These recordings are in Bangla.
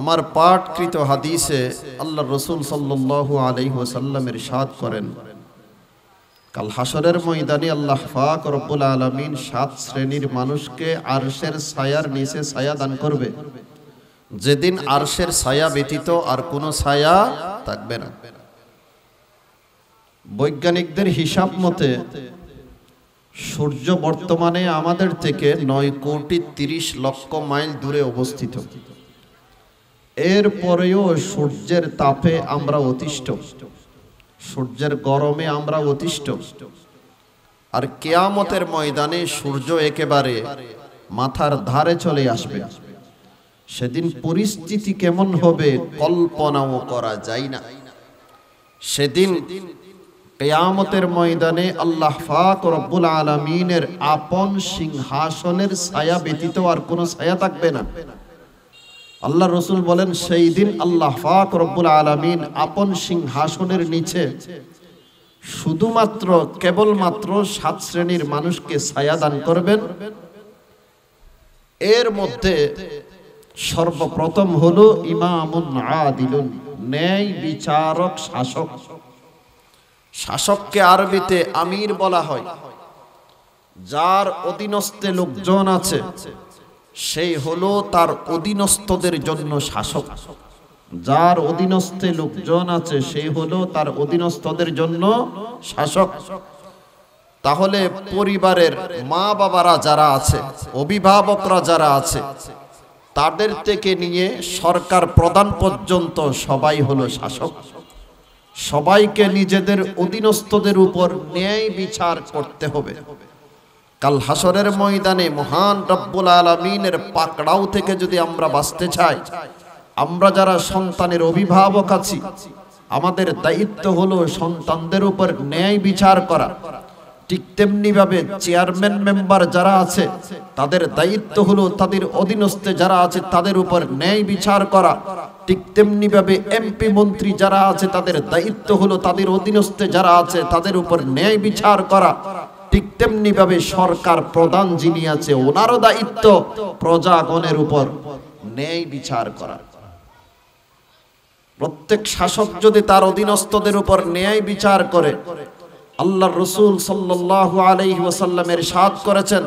আমার পাঠকৃত হাদিসে আল্লাহ রসুল সাল্লাল্লাহু আলাইহি ওয়াসাল্লাম ইরশাদ করেন, কাল হাসরের ময়দানে আল্লাহ পাক রব্বুল আলামিন 7 শ্রেণীর মানুষকে আরশের ছায়ার নিচে ছায়া দান করবে, যেদিন আরশের ছায়া ব্যতীত আর কোনো ছায়া থাকবে না। বৈজ্ঞানিকদের হিসাব মতে সূর্য বর্তমানে আমাদের থেকে 9,30,00,000 মাইল দূরে অবস্থিত। এরপরেও সূর্যের তাপে আমরা অতিষ্ঠ, সূর্যের গরমে আমরা অতিষ্ঠ। আর কিয়ামতের ময়দানে সূর্য একেবারে মাথার ধারে চলে আসবে। সেদিন পরিস্থিতি কেমন হবে কল্পনাও করা যায় না। সেদিন কিয়ামতের ময়দানে আল্লাহ পাক রব্বুল আলামিনের আপন সিংহাসনের ছায়া ব্যতীত আর কোনো ছায়া থাকবে না। আল্লাহ রসুল বলেন, সেই দিন আল্লাহ পাক রব্বুল আলামিন আপন সিংহাসনের নিচে শুধুমাত্র কেবলমাত্র 7 শ্রেণীর মানুষকে ছায়া দান করবেন। এর মধ্যে সর্বপ্রথম হলো ইমামুন আদিলুন, ন্যায় বিচারক শাসক। শাসককে আরবিতে আমির বলা হয়। যার অধীনস্থে লোকজন আছে সেই হলো তার অধীনস্থদের জন্য শাসক। যার অধীনস্থে লোকজন আছে সেই হলো তার অধীনস্থদের জন্য শাসক। তাহলে পরিবারের মা বাবারা যারা আছে, অভিভাবকরা যারা আছে, তাদের থেকে নিয়ে সরকার প্রধান পর্যন্ত সবাই হলো শাসক। সবাইকে নিজেদের অধীনস্থদের উপর ন্যায় বিচার করতে হবে। কাল হাসরের ময়দানে মহান রব্বুল আলামিনের পাকড়াও থেকে যদি আমরা বাঁচতে চাই, আমরা যারা সন্তানের অভিভাবক আছি, আমাদের দায়িত্ব হলো সন্তানদের উপর ন্যায় বিচার করা। ঠিক তেমনি ভাবে চেয়ারম্যান মেম্বার যারা আছে তাদের দায়িত্ব হলো তাদের অধীনস্থে যারা আছে তাদের উপর ন্যায় বিচার করা। ঠিক তেমনি ভাবে এমপি মন্ত্রী যারা আছে তাদের দায়িত্ব হলো তাদের অধীনস্থে যারা আছে তাদের উপর ন্যায় বিচার করা। ঠিক তেমনি ভাবে সরকার প্রধান যিনি আছে ওনারও দায়িত্ব প্রজাগণের উপর ন্যায় বিচার করা। প্রত্যেক শাসক যদি তার অধীনস্থদের উপর ন্যায় বিচার করে, আল্লাহর রাসূল সাল্লাল্লাহু আলাইহি ওয়াসাল্লাম ইরশাদ করেছেন,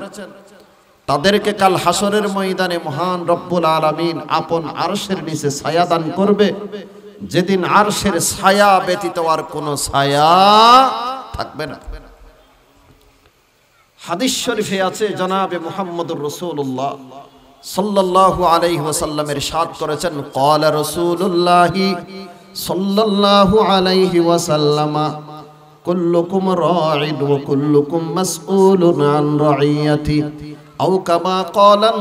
তাদেরকে কাল হাসরের ময়দানে মহান রব্বুল আলামিন আপন আরশের নিচে ছায়া দান করবে, যেদিন আরশের ছায়া ব্যতীত আর কোনো ছায়া থাকবে না। হাদিস শরীফে আছে, জনাবে মুহাম্মদুর রাসূলুল্লাহ সাল্লাল্লাহু আলাইহি ওয়াসাল্লাম ইরশাদ করেছেন, ক্বালা রাসূলুল্লাহি সাল্লাল্লাহু আলাইহি ওয়াসাল্লাম, কুল্লুকুম রাঈন ওয়া কুল্লুকুম মাসউলুন আন রাইয়াতি আও কামা ক্বালান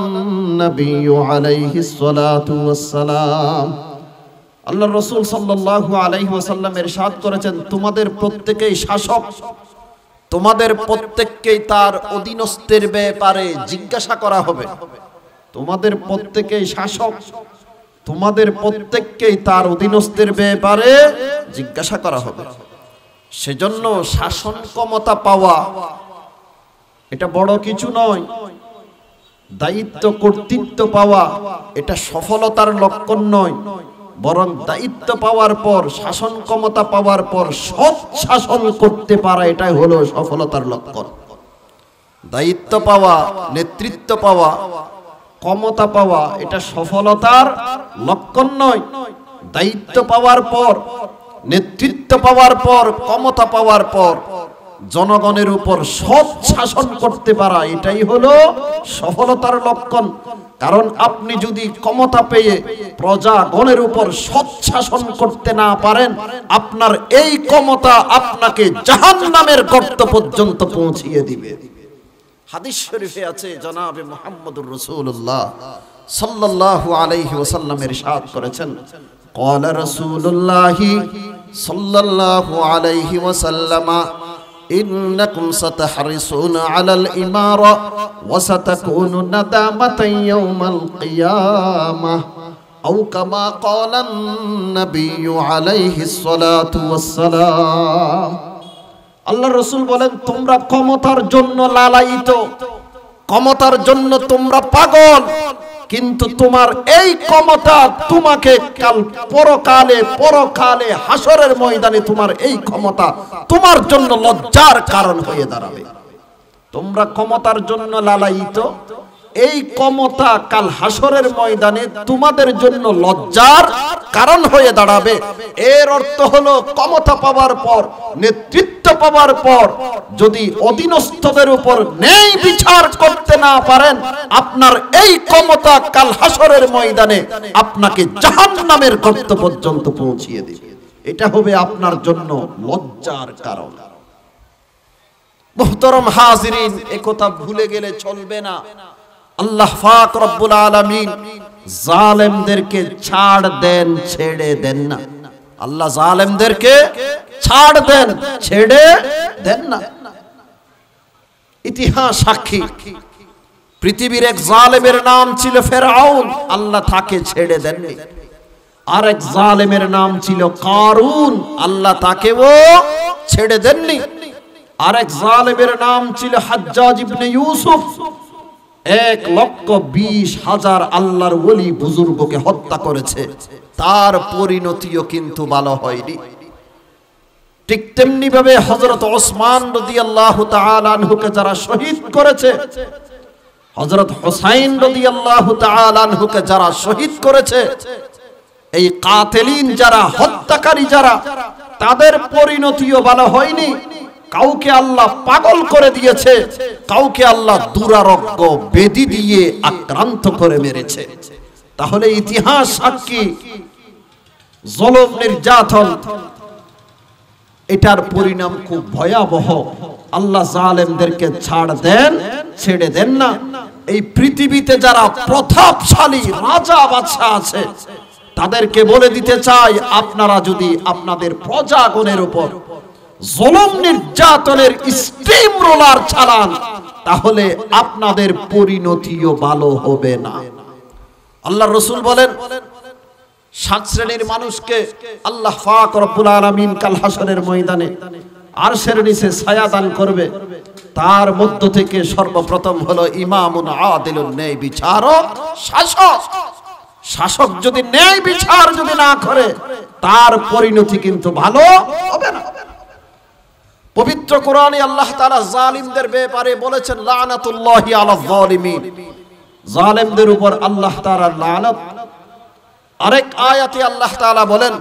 নবিয়্যু আলাইহিস সালাতু ওয়াস সালাম। আল্লাহর রাসূল সাল্লাল্লাহু আলাইহি ওয়াসাল্লাম ইরশাদ করেছেন, তোমাদের প্রত্যেকেই শাসক, তোমাদের প্রত্যেককেই তার অধীনস্থের ব্যাপারে জিজ্ঞাসা করা হবে। তোমাদের প্রত্যেকেই শাসক, তোমাদের প্রত্যেককেই তার অধীনস্থের ব্যাপারে জিজ্ঞাসা করা হবে। সেজন্য শাসন ক্ষমতা পাওয়া এটা বড় কিছু নয়। দায়িত্ব কর্তৃত্ব পাওয়া এটা সফলতার লক্ষণ নয়, বরং দায়িত্ব পাওয়ার পর, শাসন ক্ষমতা পাওয়ার পর সৎ শাসন করতে পারা এটাই হলো সফলতার লক্ষণ। দায়িত্ব পাওয়া, নেতৃত্ব পাওয়া, ক্ষমতা পাওয়া এটা সফলতার লক্ষণ নয়। দায়িত্ব পাওয়ার পর, নেতৃত্ব পাওয়ার পর, ক্ষমতা পাওয়ার পর জনগণের উপর সৎ শাসন করতে পারা এটাই হলো সফলতার লক্ষণ। কারণ আপনি যদি ক্ষমতা পেয়ে প্রজাগণের উপর সৎ শাসন করতে না পারেন, আপনার এই ক্ষমতা আপনাকে জাহান্নামের গর্ত পর্যন্ত পৌঁছিয়ে দিবে। হাদিস শরীফে আছে, জনাবে মুহাম্মদুর রাসূলুল্লাহ সাল্লাল্লাহু আলাইহি ওয়াসাল্লাম ইরশাদ করেছেন, ক্বালা রাসূলুল্লাহি সাল্লাল্লাহু আলাইহি ওয়াসাল্লাম, ইন্নাকুম সাতাহরিসুনা আলাল ইমারা ওয়া সাতাকুনু নাদামাতান ইয়াউমাল কিয়ামাহ আও কামা ক্বালান নবিয়্যু আলাইহিস সালাতু ওয়াস সালাম। আল্লাহর রাসূল বলেন, তোমরা ক্ষমতার জন্য লালায়িত, ক্ষমতার জন্য তোমরা পাগল, কিন্তু তোমার এই ক্ষমতা তোমাকে কাল পরকালে হাসরের ময়দানে তোমার এই ক্ষমতা তোমার জন্য লজ্জার কারণ হয়ে দাঁড়াবে। তোমরা ক্ষমতার জন্য লালায়িত, এই ক্ষমতা কাল হাসরের ময়দানে তোমাদের জন্য লজ্জার কারণ হয়ে দাঁড়াবে। এর অর্থ হলো ক্ষমতা পাওয়ার পর, নেতৃত্ব পাওয়ার পর যদি অধীনস্থদের উপর ন্যায় বিচার করতে না পারেন, আপনার এই ক্ষমতা কাল হাসরের ময়দানে আপনাকে জাহান্নামের গর্ত পর্যন্ত পৌঁছিয়ে দেবে। এটা হবে আপনার জন্য লজ্জার কারণ। মুহতারাম হাজিরিন, একথা ভুলে গেলে চলবে না। আল্লাহ পাক রব্বুল আলামিন জালেমদেরকে ছাড় দেন, ছেড়ে দেন না। আল্লাহ জালেমদেরকে ছাড় দেন, ছেড়ে দেন না। ইতিহাস সাক্ষী, পৃথিবীর এক জালেমের নাম ছিল ফেরাউন, আল্লাহ তাকে ছেড়ে দেননি। আর এক জালেমের নাম ছিল কারুন, আল্লাহ তাকেও ছেড়ে দেননি। আর এক জালেমের নাম ছিল হাজ্জাজ ইবনে ইউসুফ, 1,20,000 আল্লাহর ওলি বুজুর্গকে হত্যা করেছে, তার পরিণতিও কিন্তু ভালো হয়নি। ঠিক তেমনি ভাবে হযরত ওসমান রাদিয়াল্লাহু তাআলা আনহুকে যারা শহীদ করেছে, হযরত হুসাইন রাদিয়াল্লাহু তাআলা আনহুকে যারা শহীদ করেছে, এই কাতিলিন যারা, হত্যাকারী যারা, তাদের পরিণতিও ভালো হয়নি। কাউকে আল্লাহ পাগল করে দিয়েছে, কাউকে আল্লাহ দুরারোগ্য বেদি দিয়ে আক্রান্ত করে মেরেছে। তাহলে ইতিহাস সাক্ষী, জুলুম নির্যাতন এটার পরিণাম খুব ভয়াবহ। আল্লাহ জালেমদেরকে ছাড় দেন, ছেড়ে দেন না। এই পৃথিবীতে যারা প্রতাপশালী রাজা বাদশা আছে, তাদেরকে বলে দিতে চাই, আপনারা যদি আপনাদের প্রজাগণের উপর জুলুম নির্যাতনের স্টিম রোলার চালান, তাহলে আপনাদের পরিণতিও ভালো হবে না। আল্লাহ রাসূল বলেন, 7 শ্রেণীর মানুষকে আল্লাহ পাক রব্বুল আলামিন কাল হাসরের ময়দানে আরশের নিচে ছায়া দান করবে। তার মধ্য থেকে সর্বপ্রথম হলো ইমামুন আদিলুন, ন্যায় বিচারক, শাসক। শাসক যদি ন্যায় বিচার যদি না করে, তার পরিণতি কিন্তু ভালো হবে না। পবিত্র কোরআনে আল্লাহ তাআলা জালিমদের ব্যাপারে বলেছেন, লানাতুল্লাহি আলা যালিমিন, জালিমদের উপর আল্লাহ তাআলার লানত। আরেক আয়াতে আল্লাহ তাআলা বলেন,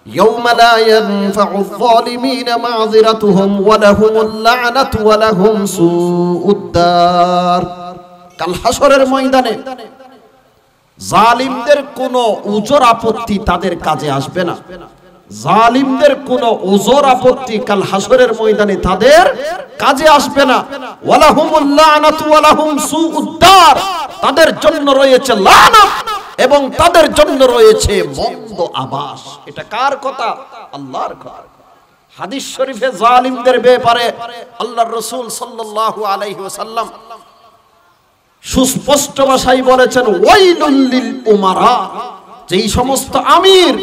ইয়াউমা লা ইয়ানফাউ যালিমিনা মাযিরাতুহুম ওয়া লাহুমুল লা'নাতু ওয়া লাহুম সুউদ দার। কাল হাসরের ময়দানে জালিমদের কোনো উজর আপত্তি তাদের কাজে আসবে না। জালিমদের কোনো উজর আপত্তি কাল হাসরের ময়দানে তাদের কাজে আসবে না। ওয়ালাহুমুল লা'নাতু ওয়ালাহুম সুউদ দার, তাদের জন্য রয়েছে লানত এবং তাদের জন্য রয়েছে মন্দ আবাস। এটা কার কথা? আল্লাহর কথা। হাদিস শরীফে জালিমদের ব্যাপারে আল্লাহর রাসূল সাল্লাল্লাহু আলাইহি ওয়াসাল্লাম সুস্পষ্ট ভাষায় বলেছেন, ওয়াইলুল লিল উমারা, যেই সমস্ত আমির,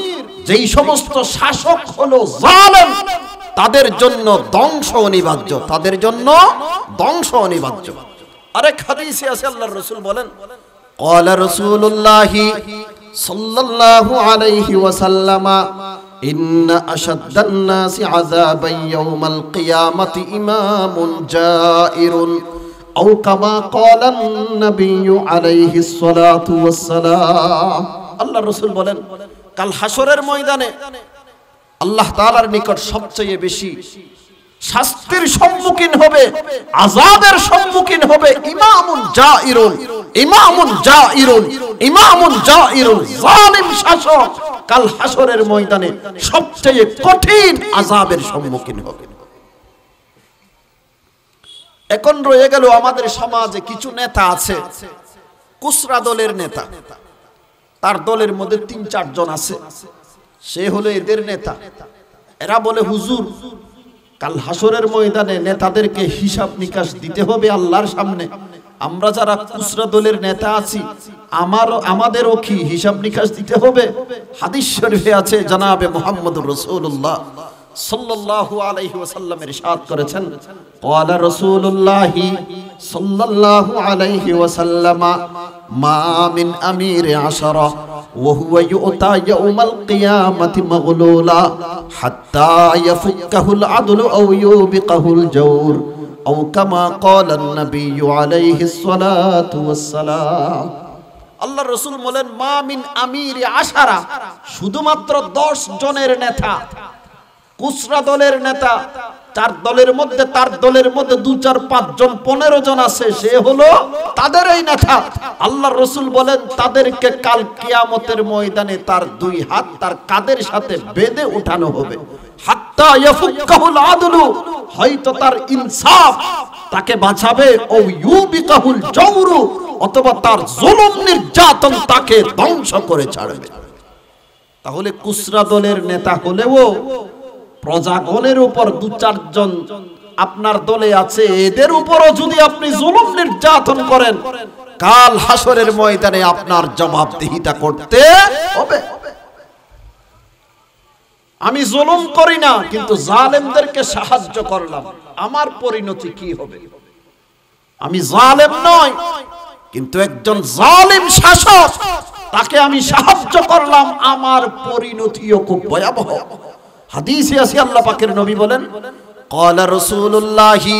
যেই সমস্ত শাসক হলো জালেম, তাদের জন্য ধ্বংস অনিবার্য, তাদের জন্য ধ্বংস অনিবার্য। আরেক হাদিসে আছে আল্লাহর রাসূল বলেন, ক্বালা রাসূলুল্লাহি সাল্লাল্লাহু আলাইহি ওয়াসাল্লাম, ইন্না আশাদ্দান নাসি আযাবান ইয়াউমাল কিয়ামাতি ইমামুন জাইরুন, আও কামা ক্বালান নবিয়্যু আলাইহিস সালাতু ওয়াস সালাম। আল্লাহর রাসূল বলেন, কাল হাসরের ময়দানে আল্লাহ তাআলার নিকট সবচেয়ে বেশি শাস্তির সম্মুখীন হবে, আযাবের সম্মুখীন হবে ইমামুন জাইরুন, ইমামুন জাইরুন, ইমামুন জাইরুন, জালিম শাসক কাল হাসরের ময়দানে সবচেয়ে কঠিন আযাবের সম্মুখীন হবে। এখন রয়ে গেল আমাদের সমাজে কিছু নেতা আছে, কুসরা দলের নেতা, তার দলের মধ্যে 3-4 জন আছে, সে হলো এদের নেতা। এরা বলে, হুজুর কাল হাসরের ময়দানে নেতাদেরকে হিসাব নিকাশ দিতে হবে আল্লাহর সামনে। আমরা যারা কুসরা দলের নেতা আছি, আমাদেরও কি হিসাব নিকাশ দিতে হবে? হাদিস শরীফে আছে, জনাবে মুহাম্মদুর রাসূলুল্লাহ সাল্লাল্লাহু আলাইহি ওয়াসাল্লাম ইরশাদ করেছেন, ক্বালা রাসূলুল্লাহি সাল্লাল্লাহু আলাইহি ওয়াসাল্লাম, মা মিন আমির আশারা ওয়া হুয়া ইউতা ইয়াউমাল কিয়ামাতি মাগলুলা হাত্তা ইয়াফুক্কাহুল আদলু আও ইউবিকাহুল জাওর আও কামা ক্বালান নাবিয়্যু আলাইহিস সালাতু ওয়াস সালাম। আল্লাহ রাসূল বলেন মা মিন আমির আশারা, শুধুমাত্র 10 জনের নেতা, কুসরা দলের নেতা, চার দলের মধ্যে তার দলের মধ্যে 2 4 5 জন 15 জন আছে, সে হলো তাদের এই নেতা। আল্লাহর রাসূল বলেন তাদেরকে কাল কিয়ামতের ময়দানে তার 2 হাত তার কাঁধের সাথে বেঁধে উঠানো হবে। হাত্তা ইয়াফুক্কাহুল আদলু, হয়তো তার ইনসাফ তাকে বাঁচাবে, ও ইউবিকাহুল জাওরু, অথবা তার জুলুম নির্যাতন তাকে ধ্বংস করে ছাড়বে। তাহলে কুসরা দলের নেতা হলেও প্রজাগণের উপর 2 4 জন আপনার দলে আছে, এদের উপরও যদি আপনি জুলুম নির্যাতন করেন, কাল হাসরের ময়দানে আপনার জবাবদিহিতা করতে হবে। আমি জুলুম করি না, কিন্তু জালেমদেরকে সাহায্য করলাম, আমার পরিণতি কি হবে? আমি জালেম নই, কিন্তু একজন জালিম শাসক, তাকে আমি সাহায্য করলাম, আমার পরিণতিও খুব ভয়াবহ। হাদিসে আছে আল্লাহ পাকের নবী বলেন, ক্বালা রাসূলুল্লাহি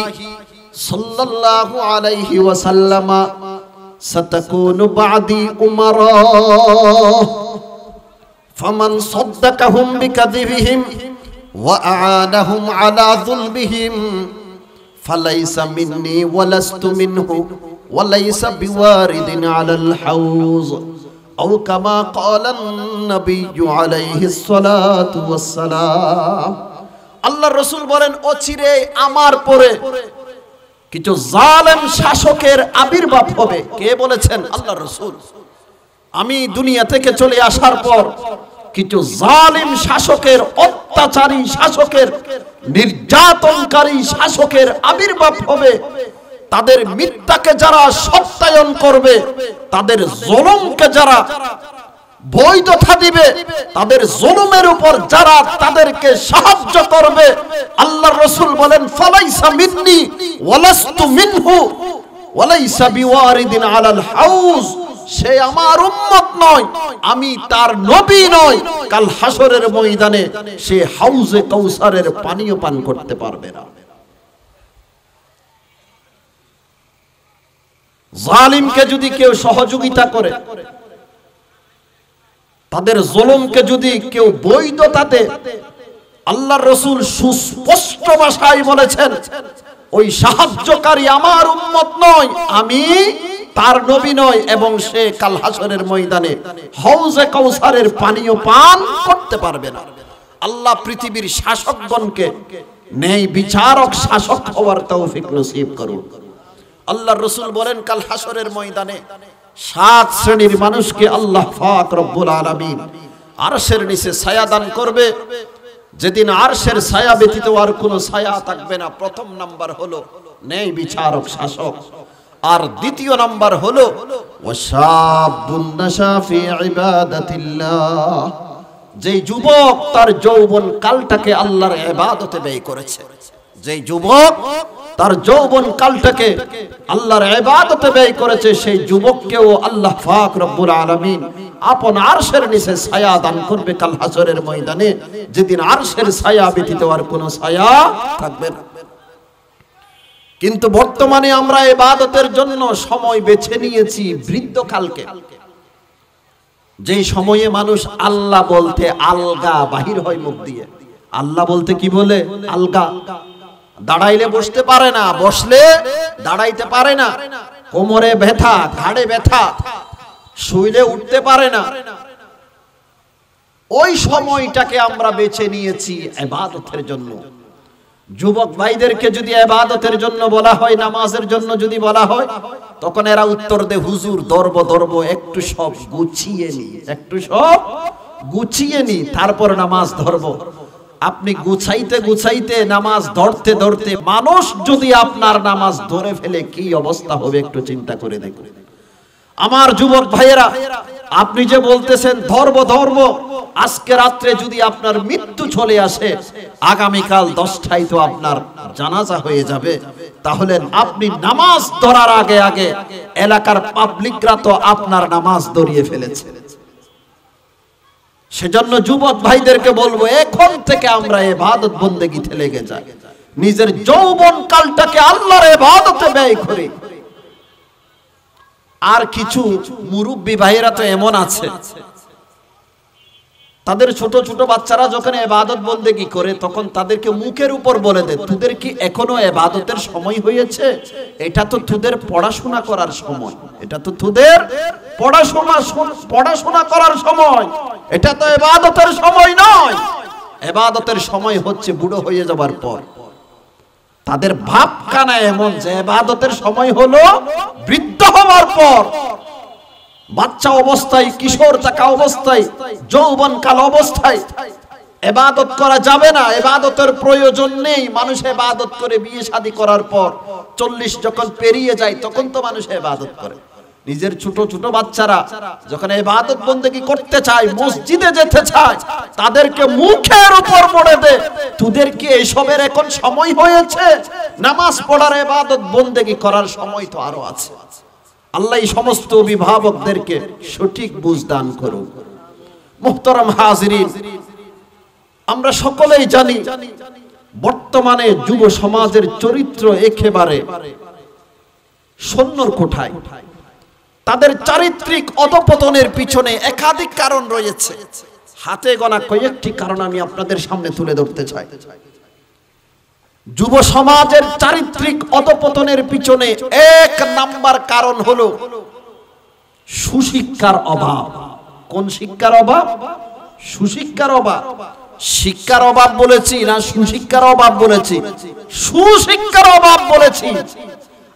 সাল্লাল্লাহু আলাইহি ওয়াসাল্লাম সাতাকুনু বা'দি উমারা ফামান সাদ্দাকাহুম বিকাযিবিহিম ওয়া আ'আনাহুম আলা যুলবিহিম ফালাইসা মিন্নি ওয়া লাস্তু মিনহু ওয়া লাইসা বিওয়ারিদিন আলাল হাউজ আও কামা ক্বালান নাবিয়্যু আলাইহিস সালাতু ওয়াস সালাম। আল্লাহর রাসূল বলেন অচিরে আমার পরে কিছু জালেম শাসকের আবির্ভাব হবে। কে বলেছেন? আল্লাহর রাসূল। আমি দুনিয়া থেকে চলে আসার পর কিছু জালিম শাসকের, অত্যাচারী শাসকের, নির্যাতনকারী শাসকের আবির্ভাব হবে। তাদের মিথ্যাকে যারা সত্যায়ন করবে, তাদের জুলুমকে যারা বৈধতা দিবে, তাদের জুলুমের উপর যারা তাদেরকে সাহায্য করবে, আল্লাহর রাসূল বলেন ফালাইসা মিন্নি ওয়ালাস্তু মিনহু ওয়ালাইসা বিওয়ারিদিন আলাল হাউজ, সে আমার উম্মত নয়, আমি তার নবী নই, কাল হাসরের ময়দানে সে হাউজে কাউসারের পানীয় পান করতে পারবে না। জালিমকে যদি কেউ সহযোগিতা করে, তাদের জুলুমকে যদি কেউ বৈধতা দেয়, আল্লাহর রাসূল সুস্পষ্ট ভাষায় বলেছেন ওই সাহায্যকারী আমার উম্মত নয়, আমি তার নবী নয়, এবং সে কাল হাসরের ময়দানে হাউজে কাউসারের পানীয় পান করতে পারবে না। আল্লাহ পৃথিবীর শাসকগণকে ন্যায় বিচারক শাসক হওয়ার তৌফিক নসিব করুন। আল্লাহর রাসূল বলেন কাল হাসরের ময়দানে 7 শ্রেণীর মানুষকে আল্লাহ পাক রব্বুল আলামিন আরশের নিচে ছায়া দান করবে, যেদিন আরশের ছায়া ব্যতীত আর কোনো ছায়া থাকবে না। প্রথম নাম্বার হলো ন্যায় বিচারক শাসক, আর দ্বিতীয় নাম্বার হলো ওয়াশাবুন নাশা ফি ইবাদাতিল্লাহ, যেই যুবক তার যৌবন কালটাকে আল্লাহর ইবাদতে ব্যয় করেছে, যেই যুবক তার যৌবন কালটাকে আল্লাহর ইবাদতে ব্যয় করেছে, সেই যুবককেও আল্লাহ পাক রব্বুল আলামিন আপন আরশের নিচে ছায়া দান করবে কাল হাসরের ময়দানে, যেদিন আরশের ছায়া ব্যতীত আর কোনো ছায়া থাকবে না। কিন্তু বর্তমানে আমরা ইবাদতের জন্য সময় বেছে নিয়েছি বৃদ্ধকালকে, যেই সময়ে মানুষ আল্লাহ বলতে আলগা বাহির হয় মুখ দিয়ে। আল্লাহ বলতে কি বলে? আলগা। দাঁড়াইলে বসতে পারে না, বসলে দাঁড়াইতে পারে না, কোমরে ব্যথা, ঘাড়ে ব্যথা, শুইলে উঠতে পারে না। ওই সময়টাকে আমরা বেছে নিয়েছি ইবাদতের জন্য। যুবক ভাইদেরকে যদি ইবাদতের জন্য বলা হয়, নামাজের জন্য যদি বলা হয়, তখন এরা উত্তর দেয় হুজুর ধরব একটু সব গুছিয়ে নি, একটু সব গুছিয়ে নি, তারপর নামাজ ধরব। আপনি গুছাইতে গুছাইতে নামাজ ধরতে ধরতে মানুষ যদি আপনার নামাজ ধরে ফেলে কি অবস্থা হবে একটু চিন্তা করে দেখুন। আমার যুবক ভাইয়েরা, আপনি যে বলতেছেন ধরব, আজকে রাত্রে যদি আপনার মৃত্যু চলে আসে, আগামীকাল 10টায় তো আপনার জানাজা হয়ে যাবে, তাহলে আপনি নামাজ ধরার আগে আগে এলাকার পাবলিকরা তো আপনার নামাজ ধরিয়ে ফেলেছে। সেজন্য যুবক ভাইদেরকে বলবো, এখন থেকে আমরা ইবাদত বন্দেগীতে লেগে যাই, নিজের যৌবন কালটাকে আল্লাহর ইবাদতে ব্যয় করি। আর কিছু মুরব্বী ভাইয়েরা তো এমন আছে, তাদের ছোট ছোট বাচ্চারা যখন ইবাদত বন্দেগী করে তখন তাদেরকে মুখের উপর বলে দেয়, তোদের কি এখনো ইবাদতের সময় হয়েছে? এটা তো তোদের পড়াশোনা করার সময়, এটা তো তোদের পড়াশোনা করার সময়, এটা তো ইবাদতের সময় নয়। ইবাদতের সময় হচ্ছে বুড়ো হয়ে যাবার পর। তাদের ভাবখানা এমন যে ইবাদতের সময় হলো বৃদ্ধ হওয়ার পর। বাচ্চা অবস্থায়, কিশোর থাকা অবস্থায়, যৌবন কাল অবস্থায় ইবাদত করা যাবে না, ইবাদতের প্রয়োজন নেই। মানুষ ইবাদত করে বিয়ে শাদী করার পর 40 যখন পেরিয়ে যায় তখন তো মানুষ ইবাদত করে। নিজের ছোট ছোট বাচ্চারা যখন ইবাদত বন্দেগী করতে চায়, মসজিদে যেতে চায়, তাদেরকে মুখের উপর পড়ে দে, তোদের কি এইসবের এখন সময় হয়েছে? নামাজ পড়ার ইবাদত বন্দেগী করার সময় তো আরো আছে। আল্লাহ এই সমস্ত অভিভাবকদেরকে সঠিক বুঝ দান করুন। মুহতারাম হাজিরিন, আমরা সকলেই জানি বর্তমানে যুব সমাজের চরিত্র একেবারে শূন্যর কোঠায়। তাদের চারিত্রিক অধঃপতনের পিছনে একাধিক কারণ রয়েছে। হাতে গোনা কয়েকটি কারণ আমি আপনাদের সামনে তুলে ধরতে চাই। যুব সমাজের চারিত্রিক অধঃপতনের পিছনে 1 নাম্বার কারণ হলো সুশিক্ষার অভাব। কোন শিক্ষার অভাব? সুশিক্ষার অভাব। শিক্ষার অভাব বলেছি না সুশিক্ষার অভাব বলেছি? সুশিক্ষার অভাব বলেছি।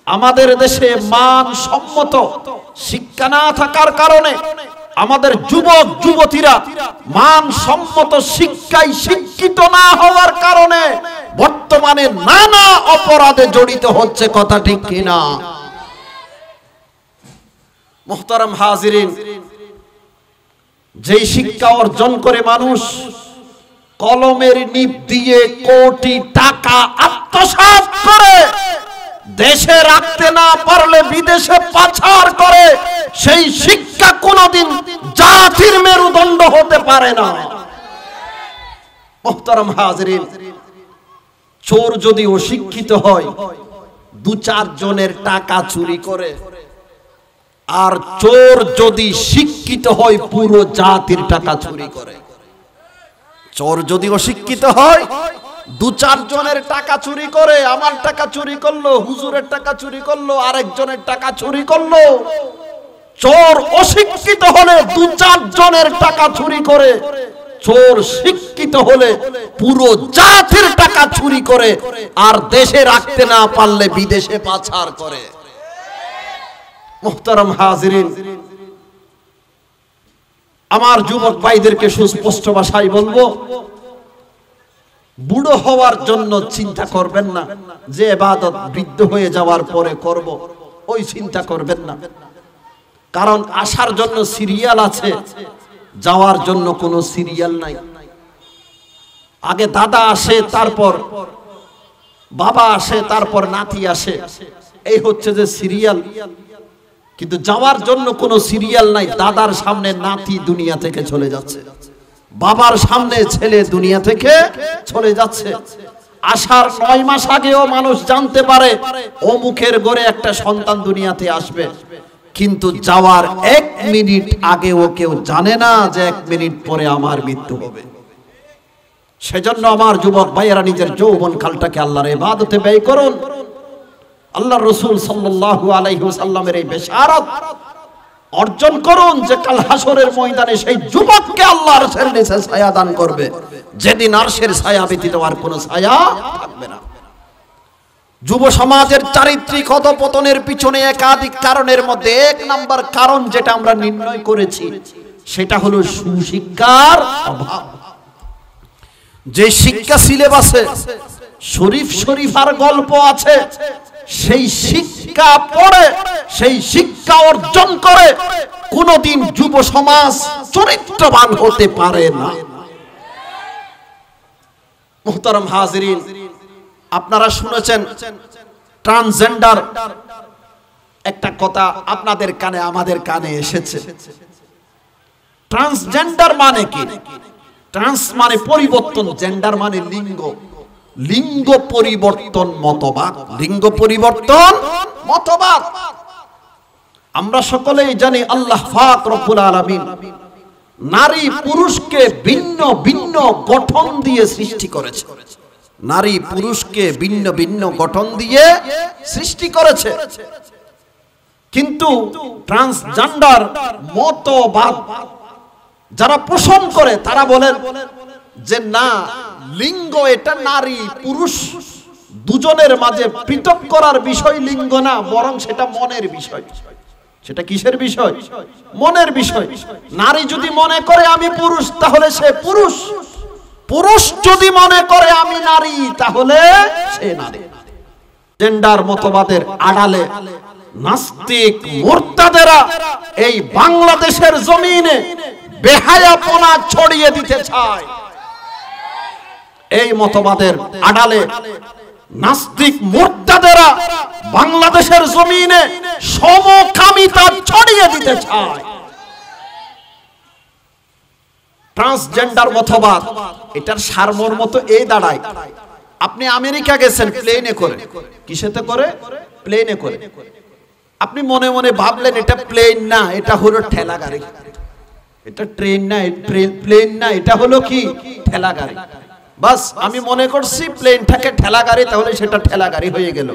আমাদের দেশে মানসম্মত শিক্ষা না থাকার কারণে আমাদের যুবক যুবতীরা মানসম্মত শিক্ষায় শিক্ষিত না হওয়ার কারণে বর্তমানে নানা অপরাধে জড়িত হচ্ছে। কথা ঠিক কিনা? মুহতারাম হাজিরিন, যেই শিক্ষা অর্জন করে মানুষ কলমের নিব দিয়ে কোটি টাকা আত্মসাৎ করে, দেশে রাখতে না পারলে বিদেশে পাচার করে, সেই শিক্ষা কোনোদিন জাতির মেরুদণ্ড হতে পারে না। মুহতারাম হাজিরিন, চোর যদি অশিক্ষিত হয় 2-4 জনের টাকা চুরি করে, আর চোর যদি শিক্ষিত হয় পুরো জাতির টাকা চুরি করে। চোর যদি অশিক্ষিত হয় 2-4 জনের টাকা চুরি করে, আমার টাকা চুরি করলো, হুজুরের টাকা চুরি করলো, আরেকজনের টাকা চুরি করলো। চোর অশিক্ষিত হলে 2-4 জনের টাকা চুরি করে, চোর শিক্ষিত হলে পুরো জাতির টাকা চুরি করে, আর দেশে রাখতে না পারলে বিদেশে পাচার করে। মুহতারাম হাজিরিন, আমার যুবক ভাইদেরকে সুস্পষ্ট ভাষায় বলবো, বুড়ো হওয়ার জন্য চিন্তা করবেন না যে ইবাদত বৃদ্ধ হয়ে যাওয়ার পরে করব, ওই চিন্তা করবেন না। কারণ আসার জন্য সিরিয়াল আছে, যাওয়ার জন্য কোনো সিরিয়াল নাই। আগে দাদা আসে, তারপর বাবা আসে, তারপর নাতি আসে, এই হচ্ছে যে সিরিয়াল। কিন্তু যাওয়ার জন্য কোনো সিরিয়াল নাই। দাদার সামনে নাতি দুনিয়া থেকে চলে যাচ্ছে, বাবার সামনে ছেলে দুনিয়া থেকে চলে যাচ্ছে। আসার 9 মাস আগেও মানুষ জানতে পারে অমুকের ঘরে একটা সন্তান দুনিয়াতে আসবে, কিন্তু যাওয়ার 1 মিনিট আগেও কেউ জানে না যে 1 মিনিট পরে আমার মৃত্যু হবে। সেজন্য আমার যুবক ভাইয়েরা নিজের যৌবন কালটাকে আল্লাহর ইবাদতে ব্যয় করুন। আল্লাহর রাসূল সাল্লাল্লাহু আলাইহি ওয়াসাল্লামের এই বেশারত অর্জন করুন যে কাল হাসরের ময়দানে সেই যুবককে আল্লাহ আরশের নিচে ছায়া দান করবে, যেদিন আরশের ছায়া ব্যতীত আর কোনো ছায়া থাকবে না। যুব সমাজের চারিত্রিক অধঃপতনের পিছনে একাধিক কারণের মধ্যে 1 নাম্বার কারণ যেটা আমরা নির্ণয় করেছি সেটা হলো সুশিক্ষার অভাব। যে শিক্ষা সিলেবাসে শরীফ শরীফার গল্প আছে, সেই শিক্ষা পড়ে, সেই শিক্ষা অর্জন করে কোনদিন যুব সমাজ চরিত্রবান হতে পারে না। মুহতারাম হাজিরিন, আপনারা শুনেছেন ট্রান্সজেন্ডার একটা কথা আপনাদের কানে আমাদের কানে এসেছে। ট্রান্সজেন্ডার মানে কি? ট্রান্স মানে পরিবর্তন, জেন্ডার মানে লিঙ্গ। লিঙ্গ পরিবর্তন মতবাদ, লিঙ্গ পরিবর্তন মতবাদ। আমরা সকলেই জানি আল্লাহ পাক রব্বুল আলামিন নারী পুরুষকে ভিন্ন ভিন্ন গঠন দিয়ে সৃষ্টি করেছে। নারী পুরুষকে ভিন্ন ভিন্ন গঠন দিয়ে সৃষ্টি করেছে। কিন্তু ট্রান্সজেন্ডার মতবাদ যারা পোষণ করে তারা বলেন যে না, লিঙ্গ এটা নারী পুরুষ দুজনের মাঝে পৃথক করার বিষয় লিঙ্গ না, বরং সেটা মনের বিষয়। সেটা কিসের বিষয়? মনের বিষয়। নারী যদি মনে করে আমি পুরুষ তাহলে সে পুরুষ, পুরুষ যদি মনে করে আমি নারী তাহলে সে নারী। জেন্ডার মতবাদের আড়ালে নাস্তিক মুরতাদেরা এই বাংলাদেশের জমিনে বেহায়াপনা ছড়িয়ে দিতে চায়। এই মতবাদের আড়ালে নাস্তিক মুরতাদেরা বাংলাদেশের জমিনে সমকামিতা ছড়িয়ে দিতে চায়। ট্রান্সজেন্ডার মতবাদ এটার সারমর্ম তো এই দাঁড়ায়, আপনি আমেরিকা গেছেন প্লেনে করে, কিসেতে করে? প্লেনে করে। আপনি মনে মনে ভাবলেন এটা প্লেন না, এটা হলো ঠেলা গাড়ি। এটা ট্রেন না, প্লেন না, এটা হলো কি? ঠেলা গাড়ি। বাস আমি মনে করছি প্লেনটাকে ঠেলা গাড়ি, তাহলে সেটা ঠেলা গাড়ি হয়ে গেল